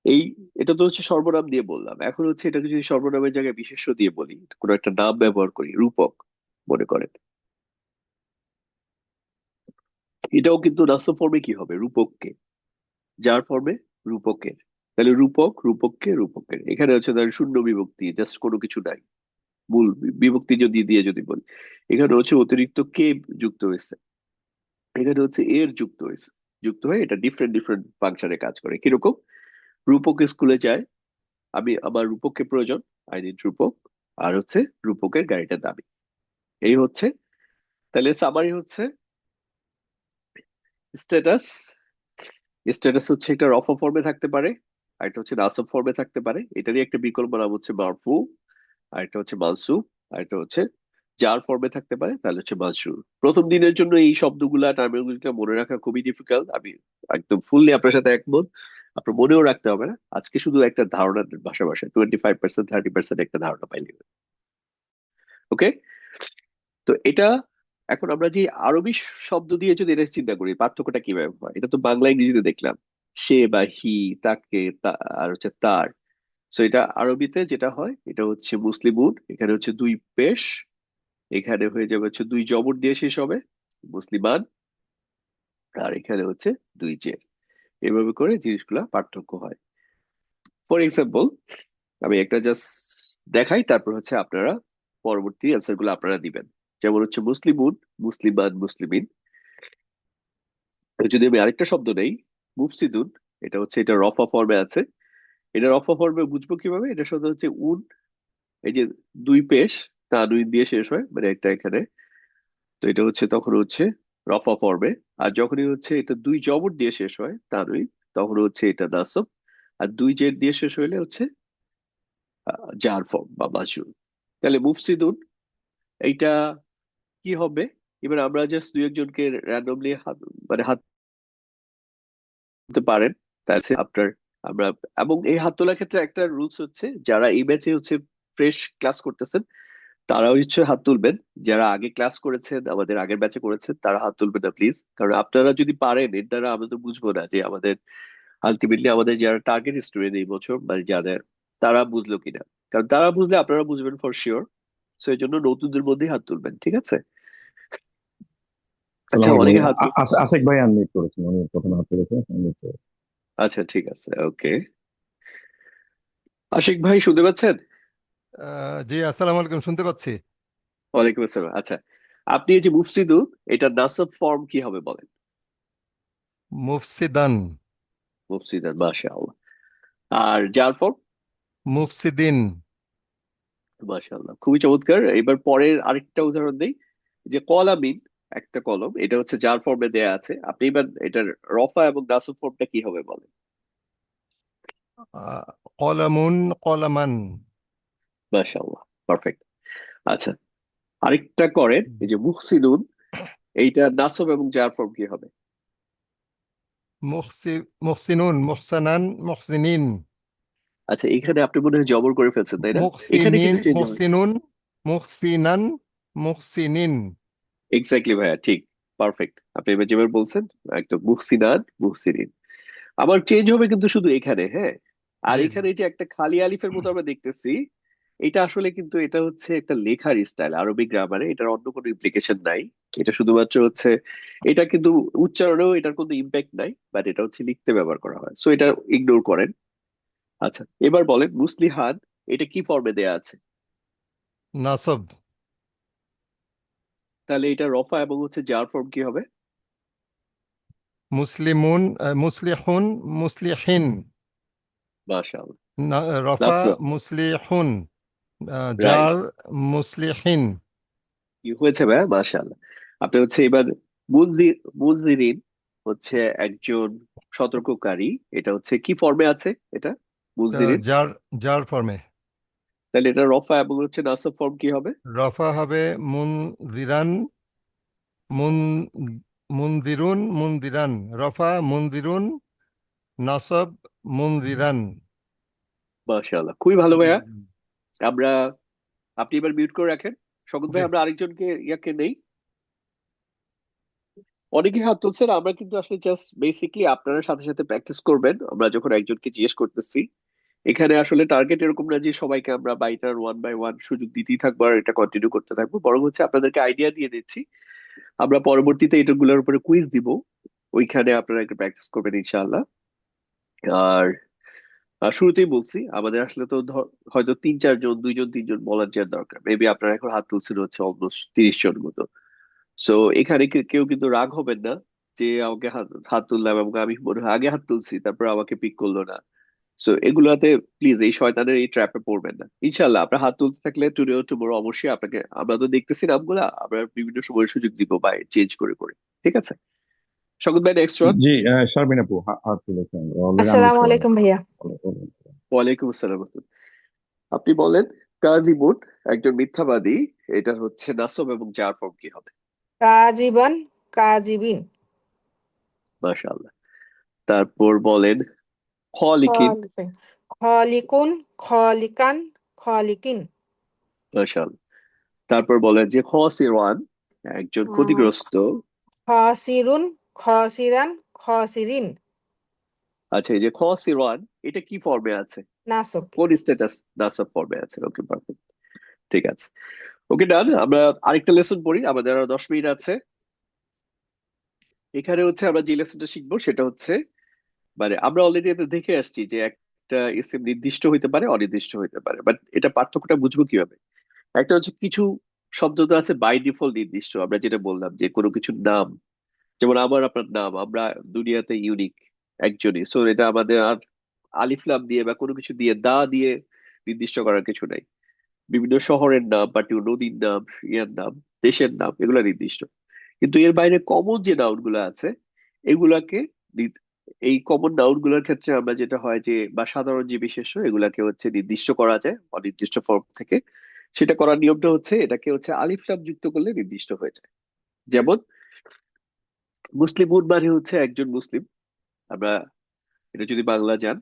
এই, এটা তো হচ্ছে সর্বনাম দিয়ে বললাম। এখন হচ্ছে এটাকে যদি সর্বনামের জায়গায় বিশেষ্য দিয়ে বলি, কোনো একটা নাম ব্যবহার করি, রূপক মনে করেন, এটাও কিন্তু নাসব ফর্মে কি হবে, রূপককে। যার ফর্মে রূপকের। তাহলে রূপক, রূপককে, রূপকের। এখানে হচ্ছে ধরেন শূন্য বিভক্তি, জাস্ট কোনো কিছু নাই, মূল বিভক্তি যদি দিয়ে যদি বলি, এখানে হচ্ছে অতিরিক্ত কে যুক্ত হয়েছে, এখানে হচ্ছে এর যুক্ত হয়েছে, যুক্ত হয়ে এটা ডিফারেন্ট ডিফারেন্ট ফাংশনে কাজ করে। কিরকম, রূপক স্কুলে যায়, আমি আমার রূপককে প্রয়োজন, আই নিড রূপক। আর হচ্ছে রূপকের গাড়িটা দামি। এই হচ্ছে, তাহলে সামারি হচ্ছে স্ট্যাটাস। স্ট্যাটাস হচ্ছে একটা রফা ফর্মে থাকতে পারে, আর এটা হচ্ছে নাসব ফর্মে থাকতে পারে। এটারই একটা বিকল্প নাম হচ্ছে মারফু, আর এটা হচ্ছে মানসুব, আর এটা হচ্ছে যার ফর্মে থাকতে পারে, তাহলে হচ্ছে মানসুর। প্রথম দিনের জন্য এই শব্দগুলা টার্মিনোলজিটা মনে রাখা খুবই ডিফিকাল্ট, আমি একদম ফুললি আপনার সাথে একমত। আপনার মনেও রাখতে হবে না, আজকে শুধু একটা ধারণা ভাষা ভাষায় 25% 30% একটা ধারণা পাইলে। ওকে, তো এটা এখন আমরা যে আরবি শব্দ দিয়ে যদি এটা চিন্তা করি পার্থক্যটা কিভাবে হয়, এটা তো বাংলা ইংরেজিতে দেখলাম, সে বা হি, তাকে, আর হচ্ছে তার। তো এটা আরবিতে যেটা হয় এটা হচ্ছে মুসলিমুন, এখানে হচ্ছে দুই পেশ, এখানে হয়ে যাবে হচ্ছে দুই জবর দিয়ে শেষ হবে মুসলিমান, আর এখানে হচ্ছে দুই জের। এভাবে করে জিনিসগুলা পার্থক্য হয়। ফর এক্সাম্পল, আমি একটা জাস্ট দেখাই, তারপর হচ্ছে আপনারা পরবর্তী অ্যান্সার গুলো আপনারা দিবেন। যেমন হচ্ছে মুসলিমুন, মুসলিমান, মুসলিমিন। যদি আমি আরেকটা শব্দ নেই, মুফসিদুন, এটা হচ্ছে এটা রফা ফর্মে আছে। এটা রফা ফর্মে বুঝবো কিভাবে, এটা শব্দ হচ্ছে উন, এই যে দুই পেশ তানউইন দিয়ে শেষ হয়, মানে একটা এখানে, তো এটা হচ্ছে তখন হচ্ছে রফা ফর্মে। আর যখনই হচ্ছে এটা দুই জবর দিয়ে শেষ হয় তানউইন, তখন হচ্ছে এটা নাসব। আর দুই জের দিয়ে শেষ হইলে হচ্ছে জার ফর্ম বা মাজরুর। তাহলে মুফসিদুন এইটা কি হবে? এবার আমরা জাস্ট দুই একজনকে র্যান্ডমলি মানে হাত তুলতে পারেন, তাহলে আপনার আমরা, এবং এই হাত তোলার ক্ষেত্রে একটা রুলস হচ্ছে, যারা এই ব্যাচে হচ্ছে ফ্রেশ ক্লাস করতেছেন তারা হচ্ছে হাত তুলবেন, যারা আগে ক্লাস করেছেন আমাদের আগের ব্যাচে করেছেন তারা হাত তুলবেন না প্লিজ। কারণ আপনারা যদি পারেন এর দ্বারা আমাদের বুঝবো না যে আমাদের আলটিমেটলি আমাদের যারা টার্গেট স্টুডেন্ট এই বছর মানে যাদের, তারা বুঝলো কিনা। কারণ তারা বুঝলে আপনারা বুঝবেন ফর শিওর। সো এই জন্য নতুনদের মধ্যেই হাত তুলবেন, ঠিক আছে? আচ্ছা, সালাম অনেকে আলাইকুম। হাত আশিক ভাই আনমিউট করেছেন, উনি প্রথমে হাত তুলেছেন, unmute করেছেন। আচ্ছা, ঠিক আছে, ওকে। আশিক ভাই শুনতে পাচ্ছেন? জি, আসসালামু আলাইকুম, শুনতে পাচ্ছি। ওয়ালাইকুম আসসালাম। আচ্ছা, আপনি এই যে মুফসিদুন, এটা নাসব ফর্ম কি হবে বলেন? মুফসিদান, মুফসিদান, মাশাআল্লাহ। আর জার ফর্ম? মুফসিদিন, মাশাআল্লাহ, খুবই চমৎকার। এবার পরের আরেকটা উদাহরণ দেই, যে কলামিন, একটা কলম, এটা হচ্ছে জার ফর্মে দেয়া আছে। আপনি এবার এটার রফা এবং নাসব ফর্মটা কি হবে বলেন? আহ, কলামুন, কলামান, মাশাআল্লাহ, পারফেক্ট। আচ্ছা, আরেকটা করেন, এই যে মুহসিনুন, এইটা নাসব এবং জার ফর্ম কি হবে? মুহসি মুহসিনুন, মুহসানান, মুহসিনিন, আচ্ছা, এখানে আপনি মনে হয় জবর করে ফেলছেন, তাই না? এখানে মুহসিনিন, কিন্তু চেঞ্জ হবে। মুহসিনুন, মুহসিনান, মুহসিনিন। এক্স্যাক্টলি ভাইয়া, ঠিক, পারফেক্ট। আপনি এবার যেভাবে বলছেন একদম, মুহসিনান, মুহসিনিন। আবার চেঞ্জ হবে কিন্তু শুধু এখানে, হ্যাঁ। আর জি, জি। এখানে যে একটা খালি আলিফের মতো আমরা দেখতেছি, এটা আসলে কিন্তু এটা হচ্ছে একটা লেখার স্টাইল আরবিক গ্রামারে, এটার অন্য কোনো ইমপ্লিকেশন নাই। এটা শুধুমাত্র হচ্ছে, এটা কিন্তু উচ্চারণেও এটার কোনো ইম্প্যাক্ট নাই, বাট এটা হচ্ছে লিখতে ব্যবহার করা হয়, সো এটা ইগনোর করেন। আচ্ছা, এবার বলেন মুসলিহান, এটা কি ফর্মে দেয়া আছে? নাসব, তাহলে এটা রফা এবং হচ্ছে জার ফর্ম কি হবে? মুসলিমুন, মুসলিহুন, মুসলিহিন, মাশাআল্লাহ, রফা, নাসর, মুসলিহুন, রাইট। জার, মুসলিহিন। কি হয়েছে ভাইয়া, মাশাআল্লাহ। আপনি হচ্ছে এবার মুনজিরিন হচ্ছে একজন সতর্ককারী, এটা হচ্ছে কি ফর্মে আছে এটা, মুনজিরিন? জার, জার ফর্মে। তাহলে এটা রফা এবং হচ্ছে নাসব ফর্ম কি হবে? রফা হবে মুনজিরান, মুন মুনদিরুন, মুনদিরান, রফা মুনদিরুন, নাসব মুনদিরান। মাশাআল্লাহ, খুবই ভালো ভাইয়া। আমরা, আপনি এবার মিউট করে রাখেন। শকুন জি, ভাই, আমরা আরেকজনকে ইয়াকে নেই। অনেকে হাত তুলছেন, আমরা কিন্তু আসলে জাস্ট বেসিকলি আপনারা সাথে সাথে প্র্যাকটিস করবেন আমরা যখন একজনকে জিজ্ঞেস করতেছি। এখানে আসলে টার্গেট এরকম না যে সবাইকে আমরা বাইটার ওয়ান বাই ওয়ান সুযোগ দিতেই থাকবো আর এটা কন্টিনিউ করতে থাকবো, বরং হচ্ছে আপনাদেরকে আইডিয়া দিয়ে দিচ্ছি। আমরা পরবর্তীতে এটাগুলোর উপরে কুইজ দিব, ওইখানে আপনারা একটু প্র্যাকটিস করবেন ইনশাআল্লাহ। আর শুরুতেই বলছি, আমাদের আসলে তো হয়তো 3-4 জন, 2-3 জন ভলান্টিয়ার দরকার। মেবি আপনারা এখন হাত তুলছেন হচ্ছে অলমোস্ট 30 জন মতো। সো এখানে কেউ কিন্তু রাগ হবেন না যে আমাকে হাত হাত তুললাম এবং আমি মনে হয় আগে হাত তুলছি তারপর আমাকে পিক করলো না। সো এগুলাতে প্লিজ এই শয়তানের এই ট্র্যাপে পড়বেন না ইনশাল্লাহ। আপনার হাত তুলতে থাকলে টুডে টুমোরো অবশ্যই আপনাকে, আমরা তো দেখতেছি নামগুলা, আমরা বিভিন্ন সময় সুযোগ দিব বাই চেঞ্জ করে করে। ঠিক আছে, শকুন ভাই, নেক্সট ওয়ান। জি, শারমিন আপু হাত তুলেছেন, অলরেডি আনমিউট আসসালামু করা আলাইকুম ভাইয়া। আছে। ওয়ালাইকুম আসসালাম। আপনি বলেন কাযিবুন, একজন মিথ্যাবাদী, এটা হচ্ছে নাসব এবং জার ফর্ম কি হবে? কাজিবান, কাজিবিন, মাশাআল্লাহ। তারপর বলেন খলিকিন, খলিকিন খলিকুন খলিকান খলিকিন মাশাআল্লাহ। তারপর বলেন যে খসিরান, একজন ক্ষতিগ্রস্ত। খসিরুন খসিরান খসিরিন আচ্ছা, এই যে খসিরান এটা কি ফর্মে আছে, নাসব কোন স্ট্যাটাস? নাসাব ফর্মে আছে। ওকে, পারফেক্ট, ঠিক আছে। ওকে, ডান। আমরা আরেকটা লেসন পড়ি, আমাদের আরো 10 মিনিট আছে। এখানে হচ্ছে আমরা যে লেসনটা শিখবো সেটা হচ্ছে, মানে আমরা অলরেডি এটা দেখে আসছি যে একটা ইসিম নির্দিষ্ট হইতে পারে, অনির্দিষ্ট হইতে পারে, বাট এটা পার্থক্যটা বুঝবো কিভাবে? একটা হচ্ছে কিছু শব্দ তো আছে বাই ডিফল্ট নির্দিষ্ট, আমরা যেটা বললাম যে কোনো কিছুর নাম, যেমন আমার আপনার নাম, আমরা দুনিয়াতে ইউনিক একজনই, সো এটা আমাদের আর আলিফ লাম দিয়ে বা কোনো কিছু দিয়ে দা দিয়ে নির্দিষ্ট করার কিছু নাই। বিভিন্ন শহরের নাম বা নদীর নাম, ইয়ার নাম, দেশের নাম, এগুলো নির্দিষ্ট। কিন্তু এর বাইরে কমন যে নাউন গুলো আছে এগুলাকে নি- এই কমন নাউন গুলোর ক্ষেত্রে আমরা যেটা হয় যে, বা সাধারণ যে বিশেষ্য, এগুলাকে হচ্ছে নির্দিষ্ট করা যায় অনির্দিষ্ট ফর্ম থেকে। সেটা করার নিয়মটা হচ্ছে এটাকে হচ্ছে আলিফ লাম যুক্ত করলে নির্দিষ্ট হয়ে যায়। যেমন মুসলিমুন মানে হচ্ছে একজন মুসলিম। আমরা এটা যদি বাংলা যান,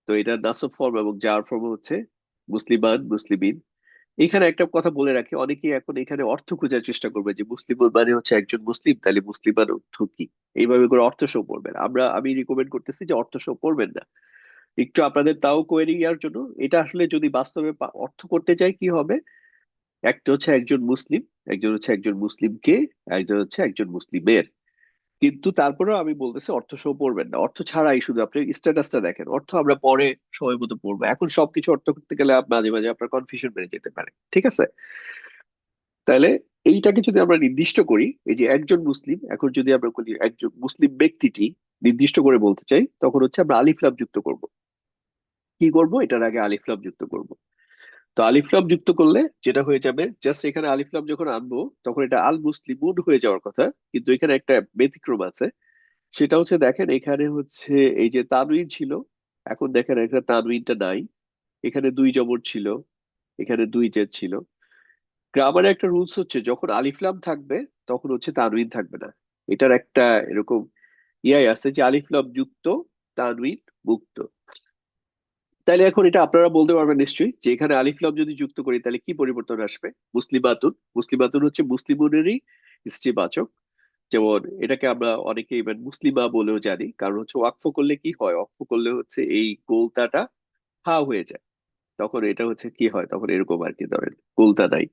তো এটা নাসব ফর্ম এবং জার ফর্ম হচ্ছে মুসলিমান, মুসলিমিন। এখানে একটা কথা বলে রাখি, অনেকেই এখন এখানে অর্থ খোঁজার চেষ্টা করবে যে মুসলিম মানে হচ্ছে একজন মুসলিম, তাহলে মুসলিমান অর্থ কি, এইভাবে করে অর্থ সহ পড়বেন। আমি রিকমেন্ড করতেছি যে অর্থ সহ পড়বেন না, একটু আপনাদের তাও কোয়েরি ইয়ার জন্য। এটা আসলে যদি বাস্তবে অর্থ করতে চাই কি হবে, একটা হচ্ছে একজন মুসলিম, একজন হচ্ছে একজন মুসলিমকে, একজন হচ্ছে একজন মুসলিমের। কিন্তু তারপরেও আমি বলতেছি অর্থ সহ পড়বেন না, অর্থ ছাড়াই শুধু আপনি স্ট্যাটাসটা দেখেন। অর্থ আমরা পরে সময় মতো পড়বো, এখন সবকিছু অর্থ করতে গেলে মাঝে মাঝে আপনার কনফিউশন বেড়ে যেতে পারে, ঠিক আছে? তাহলে এইটাকে যদি আমরা নির্দিষ্ট করি, এই যে একজন মুসলিম, এখন যদি আমরা বলি একজন মুসলিম ব্যক্তিটি নির্দিষ্ট করে বলতে চাই, তখন হচ্ছে আমরা আলিফ লাম যুক্ত করব। কি করব? এটার আগে আলিফ লাম যুক্ত করব। তো আলিফ লাম যুক্ত করলে যেটা হয়ে যাবে, জাস্ট এখানে আলিফ লাম যখন আনবো তখন এটা আল মুসলিমুন হয়ে যাওয়ার কথা। কিন্তু এখানে একটা ব্যতিক্রম আছে, সেটা হচ্ছে দেখেন এখানে হচ্ছে এই যে তানউইন ছিল, এখন দেখেন এখানে তানউইনটা নাই। এখানে দুই জবর ছিল, এখানে দুই জের ছিল। গ্রামারে একটা রুলস হচ্ছে যখন আলিফ লাম থাকবে তখন হচ্ছে তানউইন থাকবে না। এটার একটা এরকম ইয়াই আছে যে আলিফ লাম যুক্ত, তানউইন মুক্ত। তাইলে এখন এটা আপনারা বলতে পারবেন নিশ্চয়ই যে এখানে আলিফ লাম যদি যুক্ত করি তাহলে কি পরিবর্তন আসবে? মুসলিমাতুন, মুসলিমাতুন হচ্ছে মুসলিমুনেরই স্ত্রীবাচক। যেমন এটাকে আমরা অনেকে ইভেন মুসলিমা বলেও জানি, কারণ হচ্ছে ওয়াকফ করলে কি হয়, ওয়াকফ করলে হচ্ছে এই গোলতাটা হা হয়ে যায়, তখন এটা হচ্ছে কি হয়, তখন এরকম আর কি, ধরেন গোলতা নাই,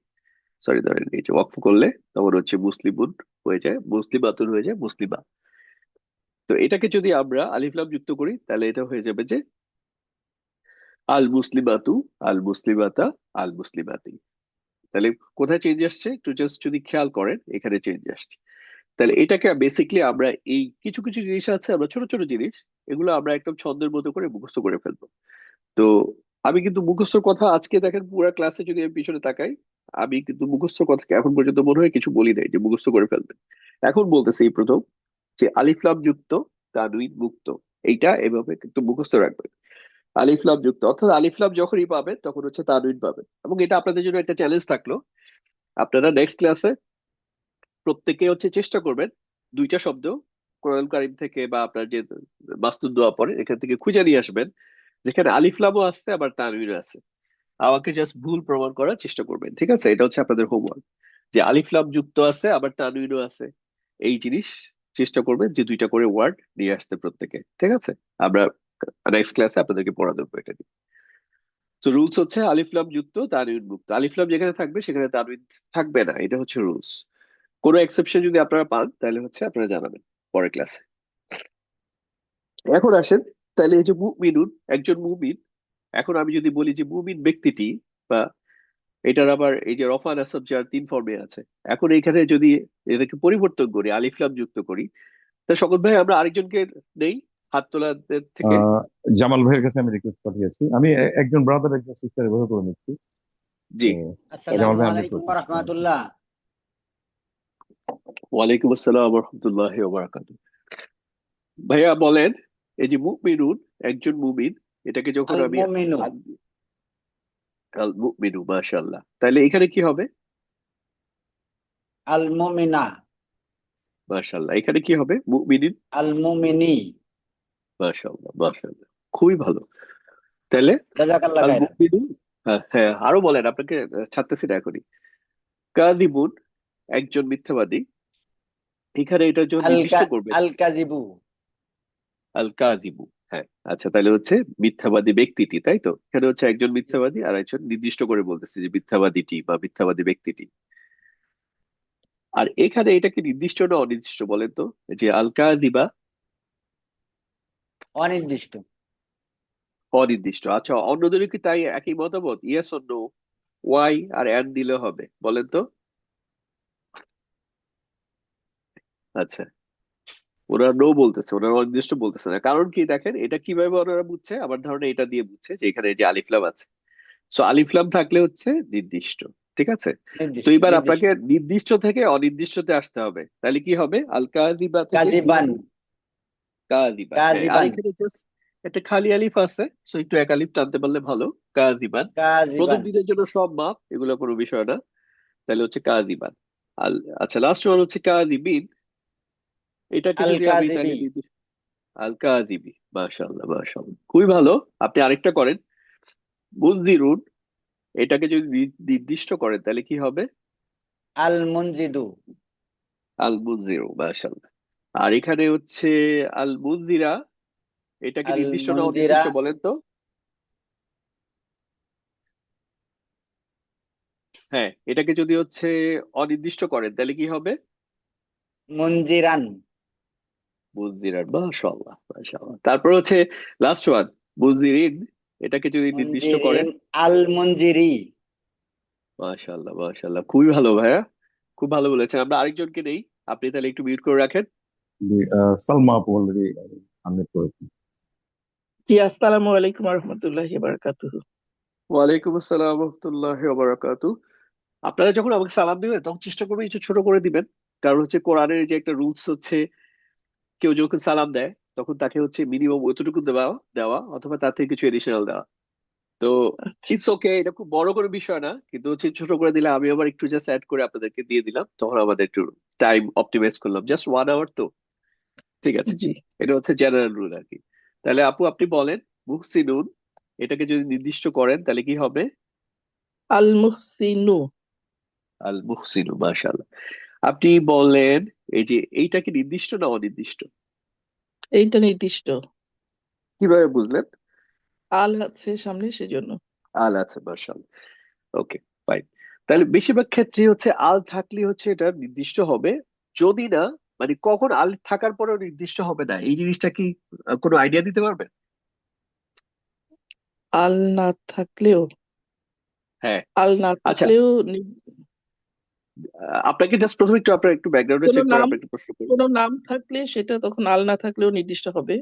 সরি, ধরেন এই যে ওয়াকফ করলে তখন হচ্ছে মুসলিমুন হয়ে যায়, মুসলিমাতুন হয়ে যায় মুসলিমা। তো এটাকে যদি আমরা আলিফ লাম যুক্ত করি তাহলে এটা হয়ে যাবে যে আল মুসলিমাতু, আল মুসলিমাতা, আল মুসলিমাতি। তাহলে কোথায় চেঞ্জ আসছে একটু জাস্ট যদি খেয়াল করেন, এখানে চেঞ্জ আসছে। তাহলে এটাকে বেসিকলি আমরা এই কিছু কিছু জিনিস আছে, আমরা ছোট ছোট জিনিস, এগুলো আমরা একদম ছন্দের মতো করে মুখস্থ করে ফেলবো। তো আমি কিন্তু মুখস্থর কথা আজকে দেখেন পুরো ক্লাসে যদি আমি পিছনে তাকাই, আমি কিন্তু মুখস্থর কথা এখন পর্যন্ত মনে হয় কিছু বলি নাই যে মুখস্থ করে ফেলবেন। এখন বলতেছি এই প্রথম যে আলিফ লাম যুক্ত, তানউইন মুক্ত, এইটা এভাবে কিন্তু মুখস্থ রাখবেন। আলিফ লাম যুক্ত অর্থাৎ আলিফ লাম যখনই পাবেন তখন হচ্ছে তানউইন পাবেন। এবং এটা আপনাদের জন্য একটা চ্যালেঞ্জ থাকলো, আপনারা নেক্সট ক্লাসে প্রত্যেকে হচ্ছে চেষ্টা করবেন দুইটা শব্দ কোরআন কারিম থেকে বা আপনার যে মাসনুদ দোয়া পড়ে এখান থেকে খুঁজে নিয়ে আসবেন যেখানে আলিফ লামও আছে আবার তানউইনও আছে। আমাকে জাস্ট ভুল প্রমাণ করার চেষ্টা করবেন, ঠিক আছে? এটা হচ্ছে আপনাদের হোমওয়ার্ক, যে আলিফ লাম যুক্ত আছে আবার তানউইনও আছে, এই জিনিস চেষ্টা করবেন যে দুইটা করে ওয়ার্ড নিয়ে আসতে প্রত্যেকে, ঠিক আছে? আমরা নেক্সট ক্লাসে আপনাদেরকে পড়া দেবো এটা নিয়ে। তো রুলস হচ্ছে আলিফ লাম যুক্ত, তানউইন মুক্ত। আলিফ লাম যেখানে থাকবে সেখানে তানউইন থাকবে না, এটা হচ্ছে রুলস। কোনো এক্সেপশন যদি আপনারা পান তাহলে হচ্ছে আপনারা জানাবেন পরের ক্লাসে। এখন আসেন, তাহলে এই যে মুমিনুন, একজন মুমিন, এখন আমি যদি বলি যে মুমিন ব্যক্তিটি, বা এটার আবার এই যে রফা নাসাব যার 3 ফর্মে আছে, এখন এইখানে যদি এটাকে পরিবর্তন করি আলিফ লাম যুক্ত করি, তা শকত ভাই আমরা আরেকজনকে নেই হাত তোলাদের থেকে। আহ, জামাল ভাইয়ের কাছে আমি রিকোয়েস্ট পাঠিয়েছি, আমি একজন ব্রাদার একজন সিস্টার এভাবে করে নিচ্ছি। জি, তো জামাল আসসালামু ভাই আমি আলাইকুম ওয়া রাহমাতুল্লাহ। ওয়ালাইকুম আসসালাম ওয়া রাহমাতুল্লাহি ওয়া বারাকাতুহু। ভাইয়া বলেন, এই যে মুমিনুন, একজন মুমিন, এটাকে যখন আল আমি মুমিনু আল মুমিনু, মাশাআল্লাহ, তাহলে এখানে কি হবে? আল মুমিনা মাশাআল্লাহ, এখানে কি হবে? মুমিনিন, আল মুমিনি মাশাআল্লাহ মাশাআল্লাহ, খুবই ভালো। তাহলে জাযাকাল্লাহ আল খাইরান। মুমিনুন, হ্যাঁ হ্যাঁ, আরো বলেন, আপনাকে ছাড়তেছি না এখনই। কাযিবুন, একজন মিথ্যাবাদী। এখানে এটার জন্য নির্দিষ্ট করবেন আল কাজিবু। আল কাযিবু। হ্যাঁ, আচ্ছা, তাহলে হচ্ছে মিথ্যাবাদী ব্যক্তিটি, তাই তো? এখানে হচ্ছে একজন মিথ্যাবাদী আর একজন নির্দিষ্ট করে বলতেছে যে মিথ্যাবাদীটি বা মিথ্যাবাদী ব্যক্তিটি। আর এখানে এটা কি নির্দিষ্ট না অনির্দিষ্ট বলেন তো, যে আল কাযিবা? অনির্দিষ্ট। অনির্দিষ্ট। আচ্ছা, অন্যদের কি তাই একই মতামত? ইয়েস অর নো, ওয়াই আর অ্যান্ড দিলে হবে, বলেন তো। আচ্ছা, ওরা নো বলতেছে, ওরা অনির্দিষ্ট বলতেছে না। কারণ কি দেখেন, এটা কিভাবে ওনারা বুঝছে? আমার ধারণা এটা দিয়ে বুঝছে যে এখানে যে আলিফলাম আছে, সো আলিফলাম থাকলে হচ্ছে নির্দিষ্ট। ঠিক আছে, তো নির্দিষ্ট এবার নির্দিষ্ট। আপনাকে নির্দিষ্ট থেকে অনির্দিষ্টতে আসতে হবে। তাহলে কি হবে? আল কাযিবা থেকে কি কাজিবান। হবে? কাযিবান। হ্যাঁ, আর কাজিবান। এখানে জাস্ট একটা খালি আলিফ আছে, সো একটু এক আলিফ টানতে পারলে ভালো। কাযিবান। প্রথম কাজিবান। দিনের জন্য সব মাপ, এগুলো কোনো বিষয় না। তাহলে হচ্ছে কাযিবান। আল আচ্ছা, লাস্ট ওয়ান হচ্ছে কাযিবিন। এটাকে আল যদি আমি তাহলে কাজিবি। আল কাযিবি। মাশাআল্লাহ, মাশাআল্লাহ, খুবই ভালো। আপনি আরেকটা করেন, মুনজিরুন। এটাকে যদি নির্দিষ্ট করেন তাহলে কি হবে? আল মুনজিদু। আল মুনজিরু। মাশাআল্লাহ। আর এখানে হচ্ছে আল মুনজিরা। এটাকে আল নির্দিষ্ট না মুনজিরা। অনির্দিষ্ট বলেন তো? হ্যাঁ, এটাকে যদি হচ্ছে অনির্দিষ্ট করেন তাহলে কি হবে? মুনজিরান। মুনজিরান। মাশাআল্লাহ, মাশাআল্লাহ। তারপর হচ্ছে লাস্ট ওয়ান, মুনজিরিন। এটাকে যদি নির্দিষ্ট করেন? মুনজিরিন। আল মুনজিরি। মাশাআল্লাহ, মাশাআল্লাহ, খুবই ভালো ভাইয়া, খুব ভালো বলেছেন। আমরা আরেকজনকে নেই, আপনি তাহলে একটু মিউট করে রাখেন। সালমা আপু অলরেডি আনমিউট করেছেন। জি, আসসালামু আলাইকুম রহমতুল্লাহি বারাকাতুহু। ওয়ালাইকুম আসসালাম রহমতুল্লাহ বারাকাতু। আপনারা যখন আমাকে সালাম দিবেন তখন চেষ্টা করবেন একটু ছোট করে দিবেন। কারণ হচ্ছে কোরআনের যে একটা রুলস হচ্ছে, কেউ যখন সালাম দেয় তখন তাকে হচ্ছে মিনিমাম অতটুকু দেওয়া দেওয়া অথবা তার থেকে কিছু এডিশনাল দেওয়া। তো আচ্ছা ইটস ওকে, এটা খুব বড় কোনো বিষয় না, কিন্তু হচ্ছে ছোট করে দিলে আমি আবার একটু জাস্ট অ্যাড করে আপনাদেরকে দিয়ে দিলাম, তখন আমাদের একটু টাইম অপটিমাইজ করলাম। জাস্ট 1 আওয়ার তো, ঠিক আছে। জি। এটা হচ্ছে জেনারেল রুল আর কি। তাহলে আপু আপনি বলেন, মুহসিনুন। এটাকে যদি নির্দিষ্ট করেন তাহলে কি হবে? আল মুহসিনু। আল মুহসিনু। মাশাআল্লাহ। আপনি বলেন, এই যে এইটা কি নির্দিষ্ট না অনির্দিষ্ট? এইটা নির্দিষ্ট। কিভাবে বুঝলেন? আল আছে সামনে সেজন্য। আল আছে, মাশাআল্লাহ। ওকে, ফাইন। তাহলে বেশিরভাগ ক্ষেত্রে হচ্ছে আল থাকলে হচ্ছে এটা নির্দিষ্ট হবে। যদি না, মানে কখন আল থাকার পরেও নির্দিষ্ট হবে না, এই জিনিসটা কি কোনো আইডিয়া দিতে পারবেন? আল না থাকলেও। হ্যাঁ। আল না আচ্ছা, থাকলেও আপনাকে জাস্ট প্রথমে একটু আপনার একটু ব্যাকগ্রাউন্ডে কোনো চেক করে নাম, আপনার একটু প্রশ্ন করি। কোনো নাম থাকলে সেটা তখন আল না থাকলেও নির্দিষ্ট হবে।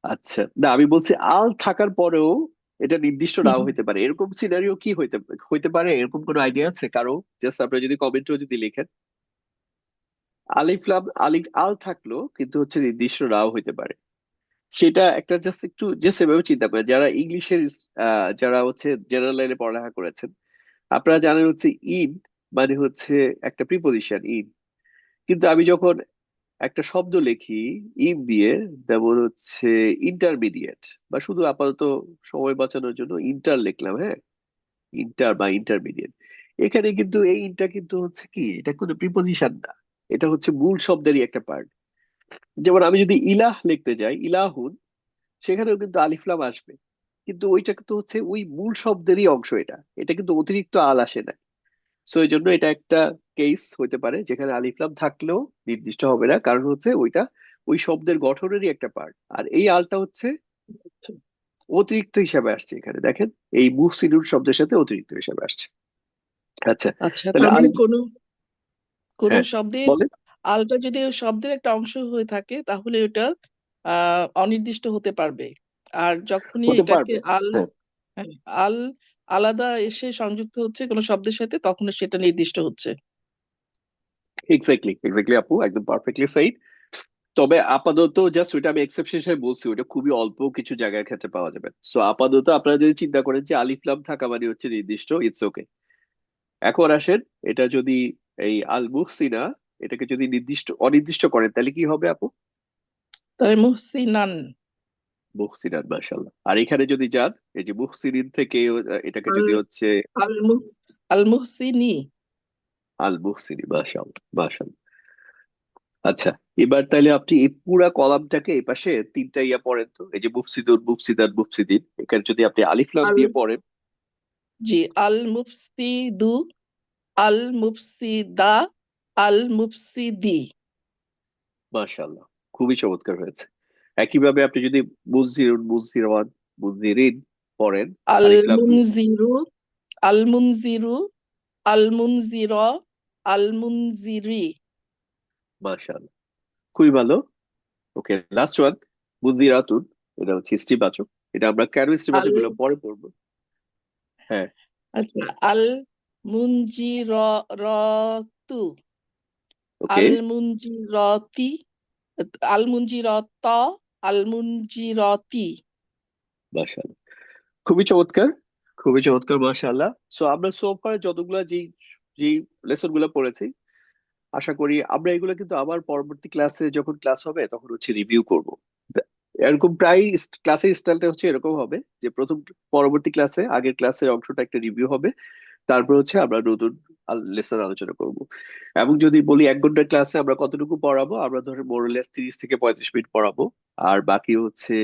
আচ্ছা, না আমি বলছি আল থাকার পরেও এটা নির্দিষ্ট হুম, নাও হইতে পারে, এরকম সিনারিও কি হইতে হইতে পারে? এরকম কোনো আইডিয়া আছে কারো? জাস্ট আপনারা যদি কমেন্টেও যদি লিখেন, আলিফ লাম আলিফ আল থাকলো কিন্তু হচ্ছে নির্দিষ্ট নাও হইতে পারে। সেটা একটা জাস্ট একটু যে সেভাবে চিন্তা করে, যারা ইংলিশের যারা হচ্ছে জেনারেল লাইনে পড়ালেখা করেছেন, আপনারা জানেন হচ্ছে ইন মানে হচ্ছে একটা প্রিপোজিশন, ইন। কিন্তু আমি যখন একটা শব্দ লিখি ইন দিয়ে, যেমন হচ্ছে ইন্টারমিডিয়েট, বা শুধু আপাতত সময় বাঁচানোর জন্য ইন্টার লিখলাম, হ্যাঁ, ইন্টার বা ইন্টারমিডিয়েট, এখানে কিন্তু এই ইনটা কিন্তু হচ্ছে কি, এটা কোনো প্রিপোজিশন না, এটা হচ্ছে মূল শব্দেরই একটা পার্ট। যেমন আমি যদি ইলাহ লিখতে যাই, ইলাহুন, সেখানেও কিন্তু আলিফলাম আসবে, কিন্তু ওইটা কিন্তু হচ্ছে ওই মূল শব্দেরই অংশ, এটা এটা কিন্তু অতিরিক্ত আল আসে না। সো এই জন্য এটা একটা কেস হইতে পারে যেখানে আলিফলাম থাকলেও নির্দিষ্ট হবে না, কারণ হচ্ছে ওইটা ওই শব্দের গঠনেরই একটা পার্ট। আর এই আলটা হচ্ছে অতিরিক্ত হিসাবে আসছে এখানে, দেখেন এই মুহসিনুর শব্দের সাথে অতিরিক্ত হিসাবে আসছে। আচ্ছা, আচ্ছা, তাহলে তার মানে আরেক, কোনো কোনো হ্যাঁ শব্দের বলেন। আলটা যদি ওই শব্দের একটা অংশ হয়ে থাকে তাহলে ওটা অনির্দিষ্ট হতে পারবে। আর যখনই হতে এটাকে পারবে, আল, হ্যাঁ। হ্যাঁ, আল আলাদা এসে সংযুক্ত হচ্ছে কোনো শব্দের সাথে তখন সেটা নির্দিষ্ট হচ্ছে। এক্স্যাক্টলি, এক্স্যাক্টলি আপু, একদম পারফেক্টলি সাইড। তবে আপাতত জাস্ট ওইটা আমি এক্সেপশন হিসেবে বলছি, ওইটা খুবই অল্প কিছু জায়গার ক্ষেত্রে পাওয়া যাবে। সো আপাতত আপনারা যদি চিন্তা করেন যে আলিফলাম থাকা মানে হচ্ছে নির্দিষ্ট, ইটস ওকে। এখন আসেন, এটা যদি এই আল মুহসিনা, এটাকে যদি নির্দিষ্ট অনির্দিষ্ট করেন তাহলে কি হবে আপু? তাহলে মুহসিনান। মুহসিনান, মাশাআল্লাহ। আর এখানে যদি যান, এই যে মুহসিনিন থেকে এটাকে আল যদি হচ্ছে আল আল মুহসিনি। আল মুহসিনি, মাশাআল্লাহ মাশাআল্লাহ। আচ্ছা, এবার তাহলে আপনি এই পুরা কলামটাকে এই পাশে তিনটা ইয়া পড়েন তো, এই যে মুফসিদুন মুফসিদান মুফসিদিন, এখানে যদি আপনি আলিফ লাম আল দিয়ে পড়েন। জি, আল মুফসিদু, আল মুফসিদা, আল মুফসিদি। মাশাআল্লাহ, খুবই চমৎকার হয়েছে। একইভাবে আপনি যদি মুনজিরুন মুনজিরান মুনজিরিন পড়েন আল আলিফ লাম দিয়ে। মুনজিরু, আল মুনজিরু, আল মুনজির, আল মুনজিরি। মাশাআল্লাহ, খুবই ভালো। ওকে, লাস্ট ওয়ান মুনজিরাতুন, এটা হচ্ছে ইস্তিবাচক। এটা আমরা কেন ইস্তিবাচক আল গুলো পরে পড়বো। হ্যাঁ, আচ্ছা, আল মুনজিরতু, ওকে, আল মুনজিরতি, আল মুনজিরত, আল মুনজিরতি। মাশাআল্লাহ, খুবই চমৎকার, খুবই চমৎকার, মাশাআল্লাহ। সো আমরা সোফার যতগুলা যেই যেই লেসন গুলো পড়েছি, আশা করি আমরা এগুলো কিন্তু আবার পরবর্তী ক্লাসে যখন ক্লাস হবে তখন হচ্ছে রিভিউ করব। এরকম প্রায় ক্লাসের স্টাইলটা হচ্ছে এরকম হবে যে প্রথম পরবর্তী ক্লাসে আগের ক্লাসের অংশটা একটা রিভিউ হবে, তারপর হচ্ছে আমরা নতুন লেসন আলোচনা করব। এবং যদি বলি 1 ঘন্টার ক্লাসে আমরা কতটুকু পড়াবো, আমরা ধরে মোরলেস 30 থেকে 35 মিনিট পড়াবো। আর বাকি হচ্ছে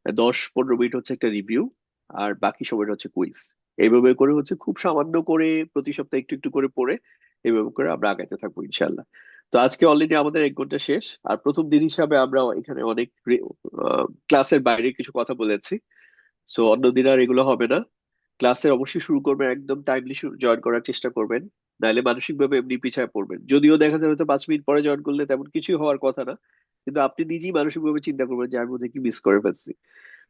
10-15 মিনিট হচ্ছে একটা রিভিউ, আর বাকি সময়টা হচ্ছে কুইজ। এইভাবে করে হচ্ছে খুব সামান্য করে প্রতি সপ্তাহে একটু একটু করে পড়ে এইভাবে করে আমরা আগাতে থাকবো ইনশাল্লাহ। তো আজকে অলরেডি আমাদের 1 ঘন্টা শেষ। আর প্রথম দিন হিসাবে আমরা এখানে অনেক ক্লাসের বাইরে কিছু কথা বলেছি। সো অন্য দিন আর এগুলো হবে না। ক্লাসে অবশ্যই শুরু করবেন, একদম টাইমলি জয়েন করার চেষ্টা করবেন, নাহলে মানসিক ভাবে এমনি পিছায় পড়বেন। যদিও দেখা যাবে হয়তো 5 মিনিট পরে জয়েন করলে তেমন কিছুই হওয়ার কথা না, কিন্তু আপনি নিজেই মানসিক ভাবে চিন্তা করবেন যে আমি বোধহয় কি মিস করে ফেলছি।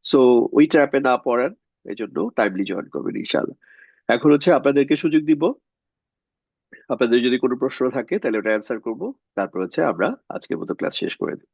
সো ওই ট্র্যাপে না পড়ান, এই জন্য টাইমলি জয়েন করবেন ইনশাল্লাহ। এখন হচ্ছে আপনাদেরকে সুযোগ দিব, আপনাদের যদি কোনো প্রশ্ন থাকে তাহলে ওটা অ্যান্সার করবো, তারপর হচ্ছে আমরা আজকের মতো ক্লাস শেষ করে দিই।